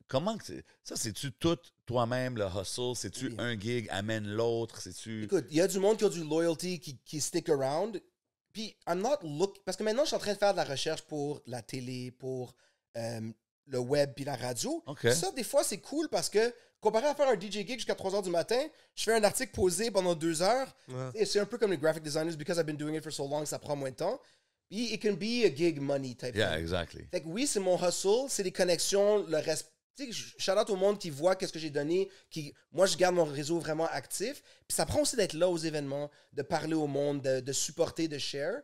comment que ça, c'est-tu tout toi-même, le hustle? C'est-tu Oui. un gig amène l'autre? C'est-tu... Écoute, il y a du monde qui a du loyalty, qui stick around. Puis, I'm not look... Parce que maintenant, je suis en train de faire de la recherche pour la télé, pour le web, puis la radio. OK. Ça, des fois, c'est cool parce que, comparé à faire un DJ gig jusqu'à 3 h du matin, je fais un article posé pendant 2 heures. Ouais. Et c'est un peu comme les graphic designers, because I've been doing it for so long, ça prend moins de temps. Puis, it can be a gig money type Yeah, thing. exactly. Fait que oui, c'est mon hustle, c'est les connexions, le reste. Tu sais, shout out au monde qui voit qu'est-ce que j'ai donné, qui, moi, je garde mon réseau vraiment actif. Puis ça prend aussi d'être là aux événements, de parler au monde, de supporter, de share.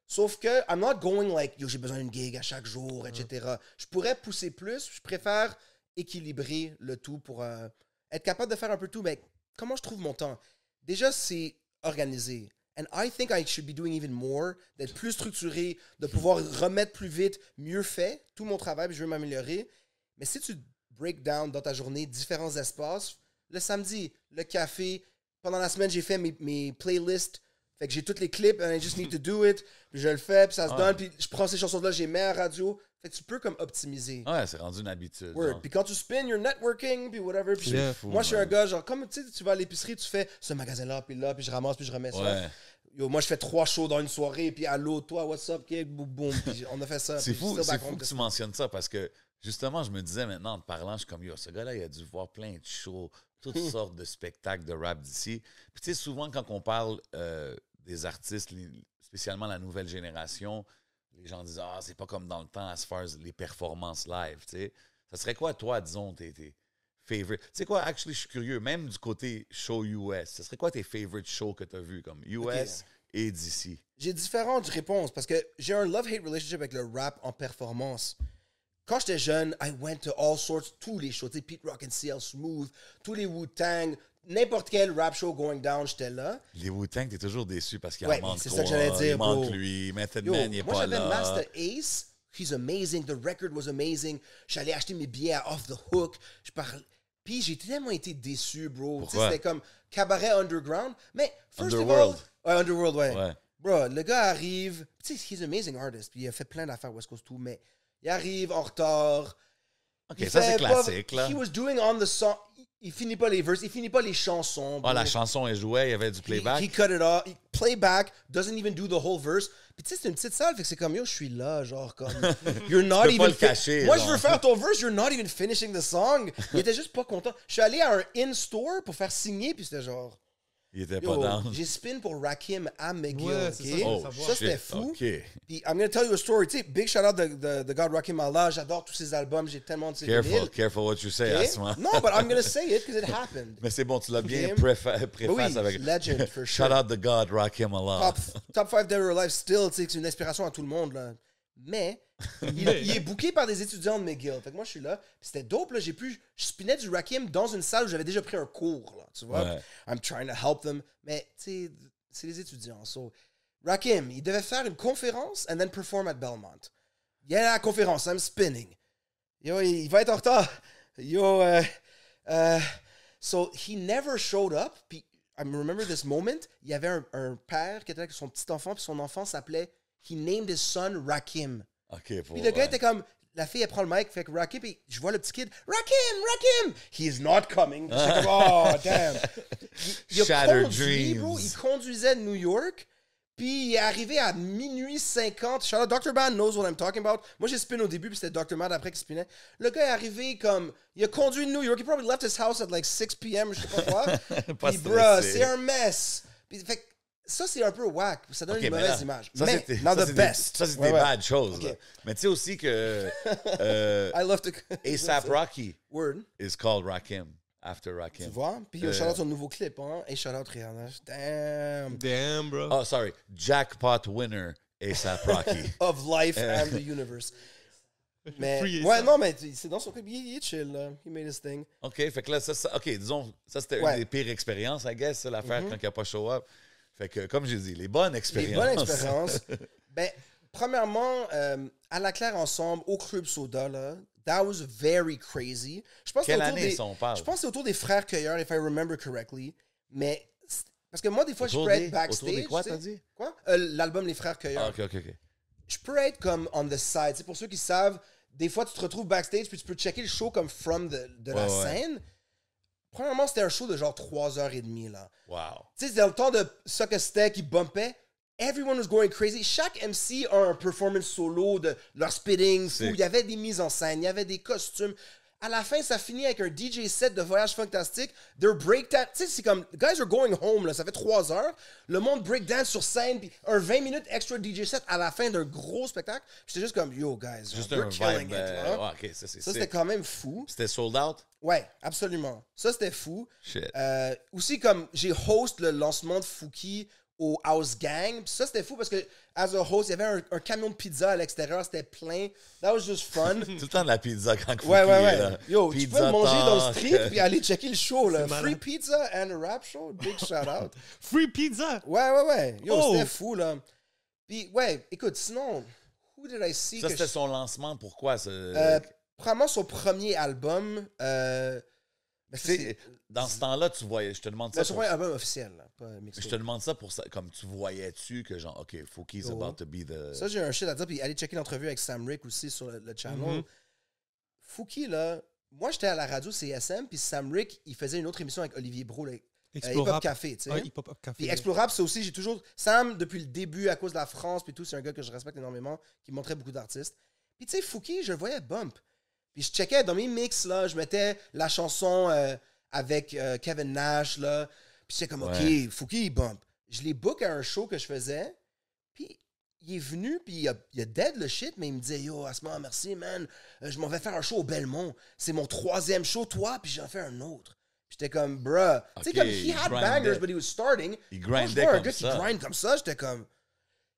Sauf que, I'm not going like, yo, j'ai besoin d'une gig à chaque jour, etc. Je pourrais pousser plus, je préfère équilibrer le tout pour être capable de faire un peu tout. Mais comment je trouve mon temps? Déjà, c'est organisé. And I think I should be doing even more, d'être plus structuré, de pouvoir remettre plus vite, mieux fait, tout mon travail, puis je veux m'améliorer. Mais si tu break down dans ta journée différents espaces, le samedi, le café, pendant la semaine, j'ai fait mes playlists. Fait que j'ai tous les clips, and I just need to do it. Puis je le fais, puis ça se donne, puis je prends ces chansons-là, je les mets à la radio. Fait que tu peux comme optimiser. Ouais, c'est rendu une habitude. Word. genre. Puis quand tu spin your networking, puis whatever. Puis Yeah. Fou, moi, je suis un man. gars, genre, comme tu sais, tu vas à l'épicerie, tu fais ce magasin-là, puis je ramasse, puis je remets ça. Ouais. Yo, moi, je fais 3 shows dans une soirée, puis allô, toi, what's up, kid, boum, boum. Puis on a fait ça. C'est puis fou, still c'est back fou home que this tu mentionnes ça parce que justement, je me disais maintenant en te parlant, je suis comme yo, ce gars-là, il a dû voir plein de shows, toutes sortes de spectacles de rap d'ici. Puis tu sais, souvent quand on parle des artistes, spécialement la nouvelle génération, les gens disent ah, c'est pas comme dans le temps as far as les performances live, tu sais. Ça serait quoi, toi, disons, tes favorite? Tu sais quoi, actually, je suis curieux, même du côté show US, ce serait quoi tes favorite shows que tu as vus comme US et d'ici? J'ai différentes réponses parce que j'ai un love-hate relationship avec le rap en performance. Quand j'étais jeune, I went to all sorts, tous les shows, tu sais, Pete Rock and CL Smooth, tous les Wu-Tang, n'importe quel rap show going down, j'étais là. Les Wu-Tang, t'es toujours déçu parce qu'il Ouais, en manque c'est trop. ça que j'allais dire, Il manque bro. lui, Method Yo, Man, il est moi pas j'avais là. Master Ace, he's amazing, the record was amazing. J'allais acheter mes billets à Off the Hook, je parle. Puis j'ai tellement été déçu, bro. Tu sais, Pourquoi? c'était comme cabaret underground. Mais first Underworld. of all, ouais, Underworld, ouais. Ouais. Bro, le gars arrive, tu sais, he's an amazing artist, puis il a fait plein d'affaires West Coast tout, mais il arrive en retard. OK, ça, c'est classique, là. He was doing on the song. Il finit pas les verses, il finit pas les chansons. Ah, la chanson, elle jouait, il y avait du playback. He cut it off. Playback, doesn't even do the whole verse. Puis tu sais, c'est une petite salle, fait que c'est comme, yo, je suis là, genre, comme, you're not Tu peux pas even... le cacher, Moi, genre. je veux faire ton verse, you're not even finishing the song. Il était juste pas content. Je suis allé à un in-store pour faire signer, puis c'était genre... Il était pas Yo, down. j'ai spin pour Rakim à McGill, Ouais, c'est ça, ok? faut savoir. Ça, c'était Shit, fou. OK. Puis, I'm gonna tell you a story. Tu sais, big shout out the God Rakim Allah. J'adore tous ses albums. J'ai tellement de ses vinyles. Careful what you say, Ok? Asma. Non, but I'm gonna say it because it happened. Mais c'est bon, tu l'as bien Ok? préface Oui, avec... legend, for sure. Shout out the God, Rakim Allah. Top 5 Dead or Alive, still, tu sais, c'est une inspiration à tout le monde, là. Mais, il est booké par des étudiants de McGill. Fait que moi, je suis là. Puis c'était dope, là. Je spinais du Rakim dans une salle où j'avais déjà pris un cours, là. Tu vois? Ouais. I'm trying to help them. Mais, tu sais, c'est les étudiants. So, Rakim, il devait faire une conférence and then perform at Belmont. Il est à la conférence, I'm spinning. Yo, il va être en retard. Yo, so, he never showed up. Puis, I remember this moment. Il y avait un père qui était avec son petit enfant, puis son enfant s'appelait... He named his son Rakim. OK, pour... Puis le gars était comme... La fille, elle prend le mic, fait que Rakim, puis je vois le petit kid. Rakim! He is not coming. J'étais comme, oh, damn. Il a Shattered conduit, dreams. bro. Il conduisait de New York. Puis il est arrivé à minuit 50. Shout out, Dr. Band knows what I'm talking about. Moi, j'ai spin au début, puis c'était Dr. Mad après qui spinait. Le gars est arrivé comme... Il a conduit de New York. He probably left his house at like 6 p.m., je sais pas quoi. Pas Puis, bruh, stressé. c'est un mess. Puis, fait que ça, c'est un peu whack. Ça donne OK, une mais mauvaise là, image. ça, Mais, c'est- not ça, the c'est best. Ça, c'est Ouais, des ouais. bad choses. OK. là. Mais tu sais aussi que I love to... A$AP Rocky Word. is called Rakim, after Tu Rakim. vois? Puis shout out son nouveau clip, hein? Et shout out Rihanna. Damn. Damn, bro. Oh, sorry. Jackpot winner, A$AP Rocky. Of life and the universe. Mais, Free ouais, A$AP. non, mais c'est dans son clip. Il est chill, là. He made his thing. OK, fait que là, OK, disons, ça, c'était Ouais. une des pires expériences, I guess, ça, l'affaire, quand il n'a pas show up. Fait que, comme j'ai dit, les bonnes expériences. Les bonnes expériences. Ben, premièrement, à la Claire ensemble, au Club Soda, là, that was very crazy. Je pense que Quelle c'est autour année, des- ça, on parle? Je pense que c'est autour des frères Cueilleurs, if I remember correctly. Mais, parce que moi, des fois, Autour je peux des- être backstage. autour des quoi, tu sais. t'as dit? Quoi? L'album Les Frères Cueilleurs. Ah, OK. Je peux être comme on the side. C'est pour ceux qui savent, des fois, tu te retrouves backstage puis tu peux checker le show comme from de la Ouais, ouais. scène. Premièrement, c'était un show de genre 3h30, là. Wow. Tu sais, c'était le temps de Suck a Steak qui bumpait. Everyone was going crazy. Chaque MC a un performance solo de leur spitting. Fou. C'est- Il y avait des mises en scène, il y avait des costumes. À la fin, ça finit avec un DJ set de Voyage Fantastique. Their breakdance. Tu sais, c'est comme, guys are going home, là. Ça fait 3 heures. Le monde breakdance sur scène, puis un 20 minutes extra DJ set à la fin d'un gros spectacle. Puis j'étais juste comme, yo, guys, Juste we're un killing vibe. it. là. Ouais, OK, ça, c'est Ça, c'était quand même fou. C'était sold out? Ouais, absolument. Ça, c'était fou. Shit. Aussi, comme j'ai host le lancement de Fouki au House Gang. Puis ça, c'était fou parce que, as a host, il y avait un camion de pizza à l'extérieur. C'était plein. That was just fun. Tout le temps de la pizza quand il faut Ouais, qu'il y ait, ouais. là. Yo, tu peux Pizza le manger dans le talk. street puis aller checker le show. Là. C'est malade. Free pizza and a rap show. Big shout out. Free pizza. Ouais. Yo, Oh. c'était fou, là. Puis, ouais, écoute, sinon, who did I see? Ça, que c'était je- son lancement. Pourquoi? Probablement son premier album. Ben, ça, Tu sais, dans ce temps-là, tu voyais, je te demande ça. son Pour, premier album officiel, là, pas mixtape. je te demande ça pour ça, comme tu voyais-tu que genre, OK, Fouki's Oh. about to be the. Ça, j'ai un shit à dire. Puis allez checker l'entrevue avec Sam Rick aussi sur le channel. Mhm. Fouki, là, moi, j'étais à la radio CSM, puis Sam Rick, il faisait une autre émission avec Olivier Bro, là, Hip Hop Explorap. Café, tu sais. Ouais, Hip Hop Café. Puis Explorap, c'est aussi, j'ai toujours... Sam, depuis le début, à cause de la France, puis tout, c'est un gars que je respecte énormément, qui montrait beaucoup d'artistes. Puis tu sais, Fouki, je le voyais bump. Puis je checkais dans mes mix, là, je mettais la chanson avec Kevin Nash, là. Puis j'étais comme, Ouais. OK, Fouki, il bump. Je l'ai book à un show que je faisais, puis il est venu, puis il a dead le shit, mais il me disait, yo, Asma, merci, man. Je m'en vais faire un show au Belmont. C'est mon 3e show, toi, puis j'en fais un autre. Puis j'étais comme, bruh. Tu sais, Ok, comme, he il had grindait. bangers, but he was starting. Il Quand je grindait vois un comme gars qui ça. grind comme ça, j'étais comme...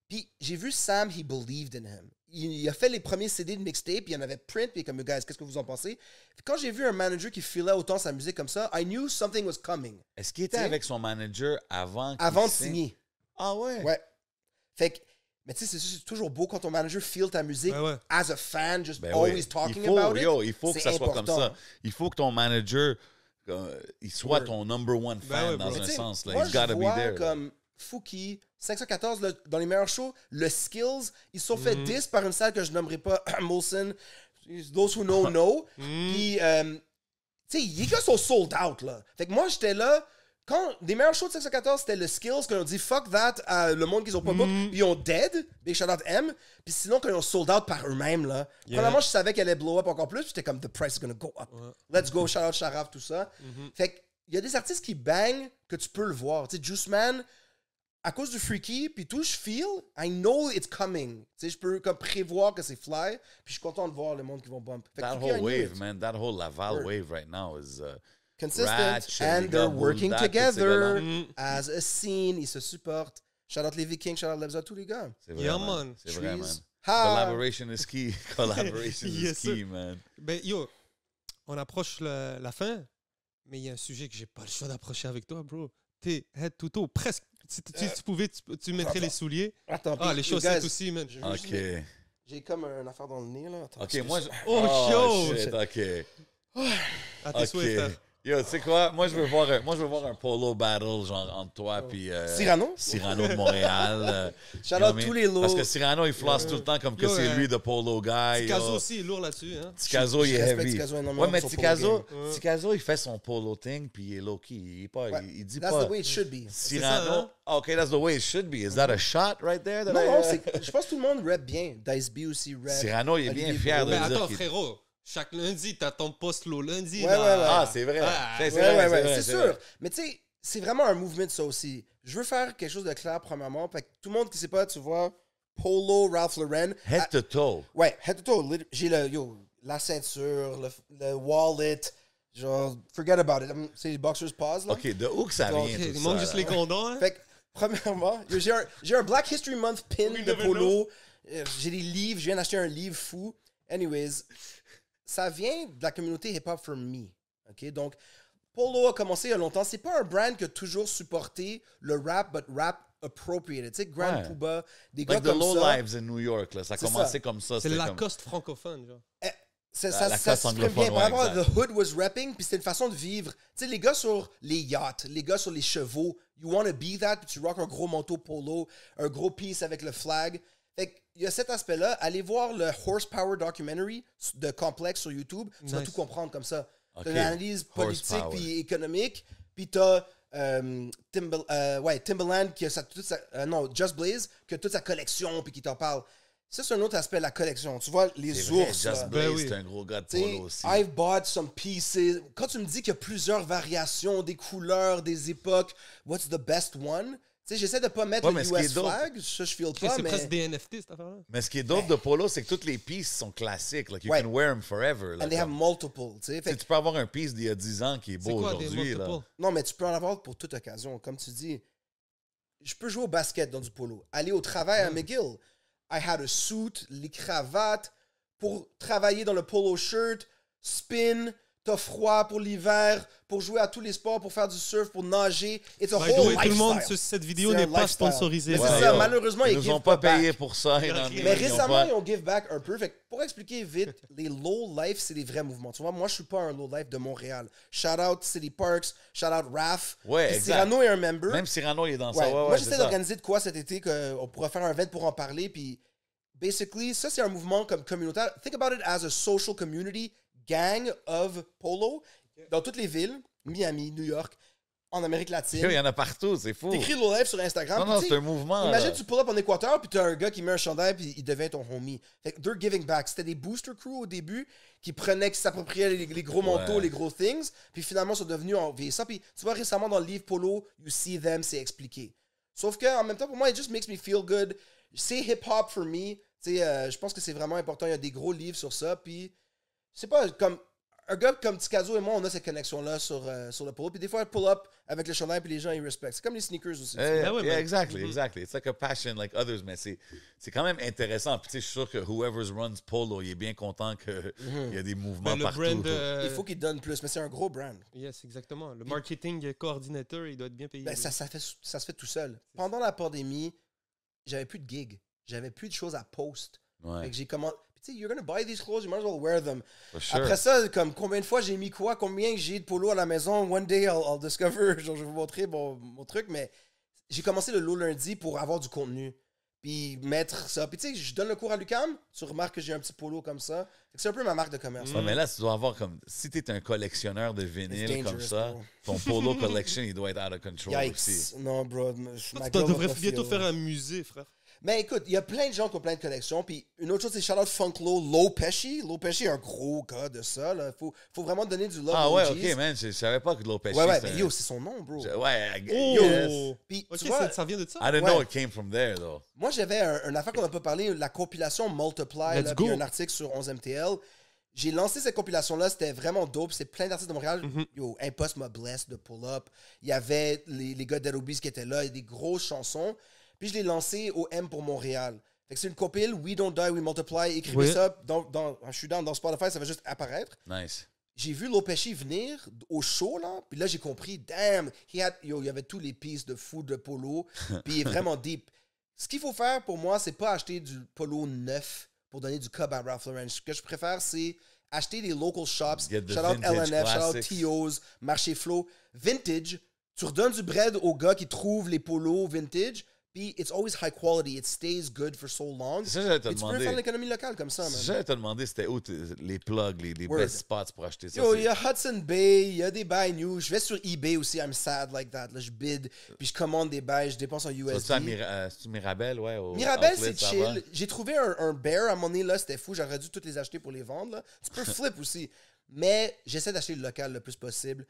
Puis j'ai vu Sam, he believed in him. Il a fait les premiers CD de mixtape, il y en avait print, puis il est comme, guys, qu'est-ce que vous en pensez? Puis quand j'ai vu un manager qui filait autant sa musique comme ça, I knew something was coming. Est-ce qu'il était T'sais, avec son manager avant qu'il Avant de signe? signer. Ah ouais? Ouais. Fait que, mais tu sais, c'est toujours beau quand ton manager feel ta musique Ouais, ouais. as a fan, just Ben always oui. talking il faut, about it. il faut que C'est ça soit comme important. ça. Il faut que ton manager, il soit Word. ton number one fan ouais, dans bro. Mais un tu sais, sens. Là. moi, He's gotta je be vois there. là. comme Fouki, 514, dans les meilleurs shows, le Skills, ils se sont fait 10 par une salle que je nommerai pas, Molson. Those who know. Puis, tu sais, les gars sont sold out, là. Fait que moi, j'étais là. Quand des meilleurs shows de 614, c'était le Skills, quand ils ont dit fuck that à le monde qu'ils ont pas book, puis ils ont dead, big shout out M, puis sinon, quand ils ont sold out par eux-mêmes, là. Premièrement, je savais qu'elle allait blow up encore plus, j'étais comme the price is gonna go up. Let's go, shout out Sharaf, tout ça. Fait qu'il y a des artistes qui bang que tu peux le voir. Tu sais, Juice Man, à cause du freaky, puis tout, je feel, I know it's coming. Tu sais, je peux comme prévoir que c'est fly, puis je suis content de voir le monde qui vont bump. Fait que That Freaky, I whole knew wave, it. man, that whole Laval wave right now is Consistent, Ratchet, and les they're gars, working Bulldog, together tous ces as a scene. Ils se supportent. Shout out les Vikings, shout out Lebza, tous les gars. C'est vrai, Yeah, man. man. C'est vrai, man. Trees. Ha! Collaboration is key. Collaboration Yes, is key, sir. man. Ben, yo, on approche la fin, mais il y a un sujet que j'ai pas le choix d'approcher avec toi, bro. T'es head to toe, presque. Si tu pouvais, tu mettrais les souliers. Attends, Ah, puis, les you chaussettes guys, aussi, man. je veux juste mettre- OK. J'ai comme une affaire dans le nez, là. Attends, OK, excuse. moi, je... Oh, yo! shit, OK. À tes souhaits, frère. Yo, tu sais quoi? Moi, je veux voir un polo battle, genre, entre toi puis... Cyrano? Cyrano de Montréal. Shout You know out what I tous mean? les lots. Parce que Cyrano, il flosse tout le temps comme que Yo, c'est lui, the polo guy. Ticazo yo. aussi est lourd là-dessus, hein. Ticazo, il Je est respecte heavy. Ticazo énormément Ouais, mais pour son polo Ticazo, il fait son polo thing, puis il est low-key. Il, est pas, Ouais. il dit That's pas... the way it should be. Cyrano... ça, hein? OK, that's the way it should be. Is that a shot right there? that Non, I- non, je pense que tout le monde rap bien. Dice B aussi rap. Cyrano, il est bien Olivier fier de Mais Bourreau. dire attends, qu'il... frérot, chaque lundi, t'as ton post low lundi. Ouais, là. ouais, ouais. Ah, c'est vrai. Ah, C'est Ouais, vrai, ouais, c'est ouais, vrai, c'est vrai. sûr. Mais tu sais, c'est vraiment un mouvement de ça aussi. Je veux faire quelque chose de clair, premièrement. Fait que tout le monde qui sait pas, tu vois, Polo, Ralph Lauren. Head to toe. Ouais, head to toe. J'ai la ceinture, le wallet. Genre, forget about it. C'est les boxers pause, là. OK, de où que ça Donc, vient, Ok, tout il ça? manque juste là? les condoms, hein. Fait que, premièrement, j'ai un Black History Month pin We de never Polo. J'ai des livres, je viens d'acheter un livre fou. Anyways, ça vient de la communauté hip-hop for me. OK? Donc, Polo a commencé il y a longtemps. C'est pas un brand qui a toujours supporté le rap, but rap appropriated. Tu sais, Grand Ouais. Pooba, des gars Like the comme Low ça. Lives in New York, là. Ça a C'est commencé ça. comme ça. C'est c'était Lacoste francophone, genre. Ça Lacoste s'exprime bien. anglophone, Par rapport à ouais, The Hood was rapping, puis c'était une façon de vivre. Tu sais, les gars sur les yachts, les gars sur les chevaux, you wanna be that, puis tu rock un gros manteau polo, un gros piece avec le flag. Fait qu'il y a cet aspect-là. Allez voir le Horsepower documentary de Complex sur YouTube. Tu vas Nice. tout comprendre comme ça. Ok. T'as une analyse politique Horsepower. puis économique, puis t'as Timbaland qui a Just Blaze qui a toute sa collection puis qui t'en parle. Ça, c'est un autre aspect de la collection. Tu vois, les C'est vrai, ours. Just là. Blaze, Ben oui. c'est un gros gars de T'sais, polo aussi. I've bought some pieces. Quand tu me dis qu'il y a plusieurs variations, des couleurs, des époques, what's the best one? Tu sais, j'essaie de pas mettre Ouais, mais le ce qui est US dope- flag, ça je feel Ok, pas, c'est mais... presque des NFT, cette affaire-là. Mais ce qui est dope de polo, c'est que toutes les pieces sont classiques. Like, you Ouais. can wear them forever. Là, And they have comme- multiple, tu sais. Tu Fait sais, tu peux avoir un piece d'il y a 10 ans qui est C'est beau quoi des aujourd'hui. là. multiples? Non, mais tu peux en avoir pour toute occasion. Comme tu dis, je peux jouer au basket dans du polo. Aller au travail à McGill. I had a suit, les cravates, pour travailler dans le polo shirt, spin, t'as froid pour l'hiver, pour jouer à tous les sports, pour faire du surf, pour nager. It's a By the whole way, tout le monde lifestyle. sur cette vidéo C'est n'est un pas lifestyle. sponsorisé. Mais Ouais, c'est ça, yo, malheureusement, ils ils nous give ont pas pas payé back. pour ça. Rien. ils Mais ont récemment, pas- ils ont give back un peu. Fait que pour expliquer vite, les low life, c'est les vrais mouvements. Tu vois, moi, je suis pas un low life de Montréal. Shout out City Parks, shout out Raph. Ouais, Puis exact. Cyrano est un member. Même Cyrano, il est dans ça. Ouais. Ouais, Moi, ouais, j'essaie c'est ça. d'organiser de quoi cet été qu'on pourrait faire un event pour en parler. Puis, basically, ça, c'est un mouvement comme communautaire. Think about it as a social community gang of polo dans toutes les villes, Miami, New York, en Amérique latine. Yo, il y en a partout, c'est fou. T'écris low life sur Instagram. Non, puis non, tu c'est sais, un mouvement. imagine, là. tu pull up en Équateur, puis t'as un gars qui met un chandail, puis il devient ton homie. Fait que they're giving back. C'était des booster crew au début qui prenaient, qui s'appropriaient les gros manteaux, Ouais. les gros things, puis finalement sont devenus en vieillissant. Puis tu vois, récemment dans le livre Polo, You See Them, c'est expliqué. Sauf que en même temps, pour moi, it just makes me feel good. C'est hip-hop for me. Tu sais, je pense que c'est vraiment important. Il y a des gros livres sur ça. Puis, c'est pas comme. Un gars comme Ticazo et moi, on a cette connexion-là sur le polo. Puis des fois, pull up avec le chandail, puis les gens, ils respectent. C'est comme les sneakers aussi. Yeah, Ah ouais, yeah, man. exactly, exactly. It's like a passion like others, mais c'est quand même intéressant. Puis tu sais, je suis sûr que whoever runs Polo, il est bien content qu'il y a des mouvements Ben, le partout. brand. Il faut qu'ils donnent plus, mais c'est un gros brand. Yes, exactement. Le marketing coordinateur, il doit être bien payé. Ben, ça se fait tout seul. Pendant la pandémie, j'avais plus de gigs. J'avais plus de choses à post. Ouais, Fait que j'ai commandé. Tu sais, you're gonna buy these clothes, you might as well wear them. for sure. Après ça, comme combien de fois j'ai mis quoi, combien j'ai de polo à la maison, one day I'll discover, genre je vais vous montrer mon truc, mais j'ai commencé le low lundi pour avoir du contenu. puis mettre ça. Puis tu sais, je donne le cours à l'UQAM, tu remarques que j'ai un petit polo comme ça. Fait que c'est un peu ma marque de commerce. Ouais, mais là, tu dois avoir comme. Si t'es un collectionneur de vinyle comme ça, bro. ton polo collection, il doit être out of control aussi. Yikes. Non, bro. Tu devrais bientôt faire un musée, frère. Mais écoute, il y a plein de gens qui ont plein de collections. Puis une autre chose, c'est shout-out Funklo, Low Pesci. Low Pesci est un gros gars de ça. Là. Faut vraiment donner du love. Ah ouais, aux ok, G's. man. Je savais pas que Low Pesci. Ouais, c'était mais un- yo, c'est son nom, bro. Ouais, I Oh! guess. Puis Ok, tu vois, ça vient de ça. I didn't know Ouais. it came from there, though. moi, j'avais un affaire qu'on n'a pas parlé, la compilation Multiply. Let's Là, go. puis un article sur 11MTL. J'ai lancé cette compilation-là, c'était vraiment dope. C'est plein d'artistes de Montréal. Yo, Impost m'a blessed de Pull Up. Il y avait les gars Dead Obies qui étaient là, il y a des grosses chansons. Puis je l'ai lancé au M pour Montréal. Fait que c'est une compile, We Don't Die, We Multiply. Écrivez Oui. ça, je suis dans Spotify, ça va juste apparaître. Nice. J'ai vu Lopechi venir au show, là, puis là, j'ai compris, damn, il y avait tous les pistes de fou de polo, puis il est vraiment deep. Ce qu'il faut faire pour moi, c'est pas acheter du polo neuf pour donner du cob à Ralph Lauren. Ce que je préfère, c'est acheter des local shops, Get the shout out vintage LNF, shout out classics. TO's, Marché Flow, vintage. Tu redonnes du bread aux gars qui trouvent les polos vintage, puis it's always high quality, it stays good for so long. C'est ça que j'allais te Et tu peux demander. faire l'économie locale comme ça, C'est man. ça que j'allais te demander, c'était où les plugs, les Word. best spots pour acheter ça. Yo, c'est- il y a Hudson Bay, il y a des bails new. Je vais sur eBay aussi, I'm sad like that. Là, je bid, puis je commande des bails, je dépense en USD. C'est-tu à c'est-tu Mirabel, ouais? Au Mirabel, outlet, c'est ça chill. va? J'ai trouvé un bear à un moment donné, là, c'était fou. J'aurais dû toutes les acheter pour les vendre. Là. Tu peux flip aussi. Mais j'essaie d'acheter le local le plus possible.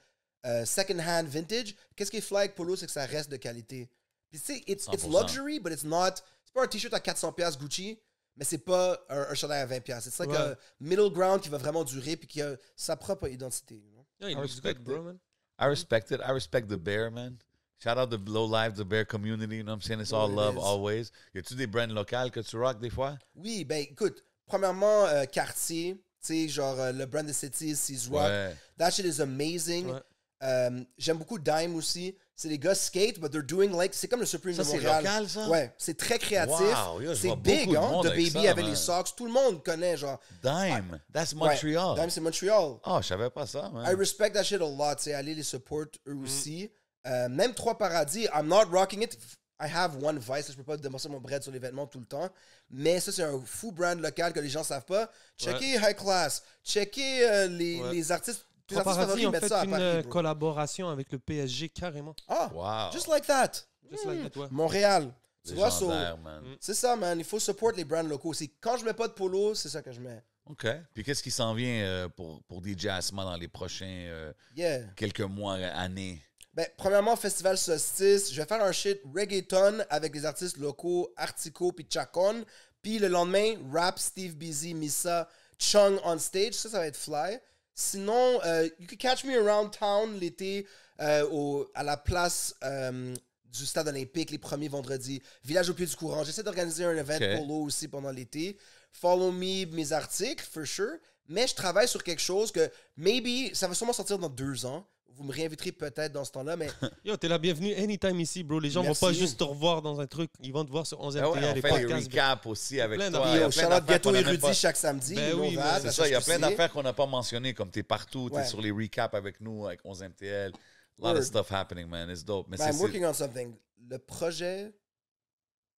Second-hand, vintage. Qu'est-ce qui est fly avec Polo, c'est que ça reste de qualité. Puis tu sais, it's 100%. luxury, but it's not. C'est pas un t-shirt à 400$ Gucci, mais c'est pas un chandail à 20$. C'est like Ouais. a middle ground qui va vraiment durer puis qui a sa propre identité. You know? Yeah, il I looks respect good, bro, it. man. I respect it. I respect the bear, man. Shout out the Low Life, the bear community. You know what I'm saying? It's all It love, is. always. Y a-tu des brands locales que tu rock des fois? Oui, ben écoute, premièrement, Cartier, tu sais, genre le brand de City, Seas Rock. Ouais. That shit is amazing. Ouais. J'aime beaucoup Dime aussi. C'est des gars skate, but they're doing like. C'est comme le Supreme Ça, de c'est Montréal. local, ça? Ouais, c'est très créatif. Wow, yo, je c'est vois big, beaucoup de hein. monde The avec Baby ça, avec man. les socks. Tout le monde connaît, genre. Dime. That's Ouais, Montreal. Dime, c'est Montreal. Oh, je savais pas ça, man. I respect that shit a lot. Tu sais, aller les support eux aussi. Même Trois Paradis, I'm not rocking it. I have one vice. Là, je peux pas dépenser mon bread sur les vêtements tout le temps. Mais ça, c'est un fou brand local que les gens savent pas. Checkez High Class. Checkez les artistes. Les Trois artistes Paradis favoris ont mettent fait ça à une Paris, bro. collaboration avec le PSG carrément. Ah, Wow. just like that. Just like that, ouais. Montréal. Tu vois, Légendaire, man. c'est ça, man. Il faut support les brands locaux. C'est quand je mets pas de polo, c'est ça que je mets. OK. Puis qu'est-ce qui s'en vient pour DJ Asma dans les prochains Yeah. quelques mois, années? Ben, premièrement, Festival Solstice. Je vais faire un shit reggaeton avec des artistes locaux, Artico puis Chacon. Puis le lendemain, rap, Steve Busy, Missa, Chung on stage. Ça va être fly. Sinon, you can catch me around town l'été à la place du stade olympique les premiers vendredis. Village au pied du courant. J'essaie d'organiser un event Ok. polo aussi pendant l'été. Follow me, mes articles, for sure. Mais je travaille sur quelque chose que, maybe, ça va sûrement sortir dans 2 ans. Vous me réinviterez peut-être dans ce temps-là, mais Yo, t'es la bienvenue anytime ici, bro. Les gens Merci. vont pas juste te revoir dans un truc. Ils vont te voir sur 11 Ah ouais, MTL, on les fait les podcasts. recaps aussi avec Plein toi. d'affaires. Il y a Yo, plein Charlotte d'affaires Gâteau qu'on a même Érudit pas- chaque samedi. Ben no oui, bad, man. C'est parce ça, que il y a je plein sais. d'affaires qu'on n'a pas mentionnées, comme t'es partout, t'es Ouais. sur les recaps avec nous, avec 11 MTL. A lot of Word. stuff happening, man. It's dope. Mais Ben, c'est- I'm working on something. Le projet,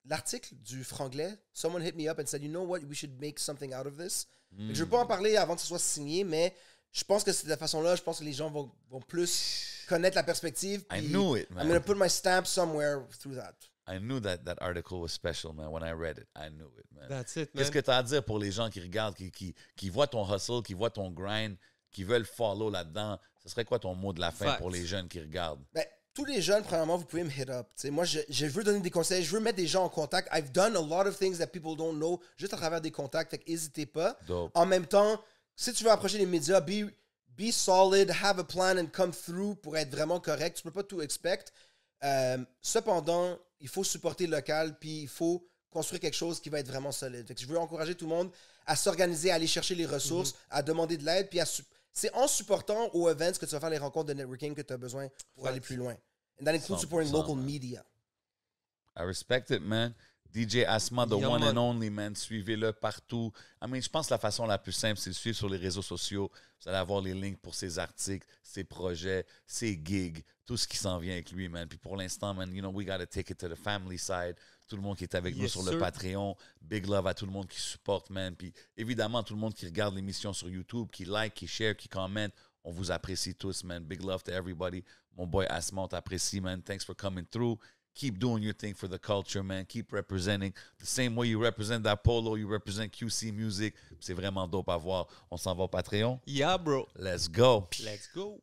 l'article du franglais, someone hit me up and said, you know what, we should make something out of this. Mm. Je veux pas en parler avant que ce soit signé, mais je pense que c'est de la façon-là, je pense que les gens vont plus connaître la perspective. I puis knew it, I'm man. gonna put my stamp somewhere through that. I knew that article was special, man. When I read it, I knew it, man. That's it, man. Qu'est-ce que tu as à dire pour les gens qui regardent, qui voient ton hustle, qui voient ton grind, qui veulent follow là-dedans? Ce serait quoi ton mot de la fin Facts. pour les jeunes qui regardent? Ben, tous les jeunes, premièrement, vous pouvez me hit up. T'sais, moi, je veux donner des conseils, je veux mettre des gens en contact. I've done a lot of things that people don't know, juste à travers des contacts, fait n'hésitez pas. Dope. En même temps, si tu veux approcher les médias, be solid, have a plan and come through pour être vraiment correct. Tu peux pas tout expect. Cependant, il faut supporter le local, puis il faut construire quelque chose qui va être vraiment solide. Fait que je veux encourager tout le monde à s'organiser, à aller chercher les ressources, à demander de l'aide, puis c'est en supportant aux events que tu vas faire les rencontres de networking que tu as besoin pour aller plus loin. And that includes supporting 100%, local man. media. I respect it, man. DJ Asma, the Yeah, one man. and only, man. Suivez-le partout. I mean, je pense que la façon la plus simple, c'est de suivre sur les réseaux sociaux. Vous allez avoir les links pour ses articles, ses projets, ses gigs, tout ce qui s'en vient avec lui, man. Puis pour l'instant, man, you know, we gotta take it to the family side. tout le monde qui est avec nous Yes, sur le sir. Patreon. Big love à tout le monde qui supporte, man. Puis évidemment, tout le monde qui regarde l'émission sur YouTube, qui like, qui share, qui commente. On vous apprécie tous, man. Big love to everybody. Mon boy Asma, on t'apprécie, man. Thanks for coming through. Keep doing your thing for the culture, man. Keep representing. The same way you represent that polo, you represent QC Music. C'est vraiment dope à voir. On s'en va au Patreon. Yeah, bro. Let's go. Let's go.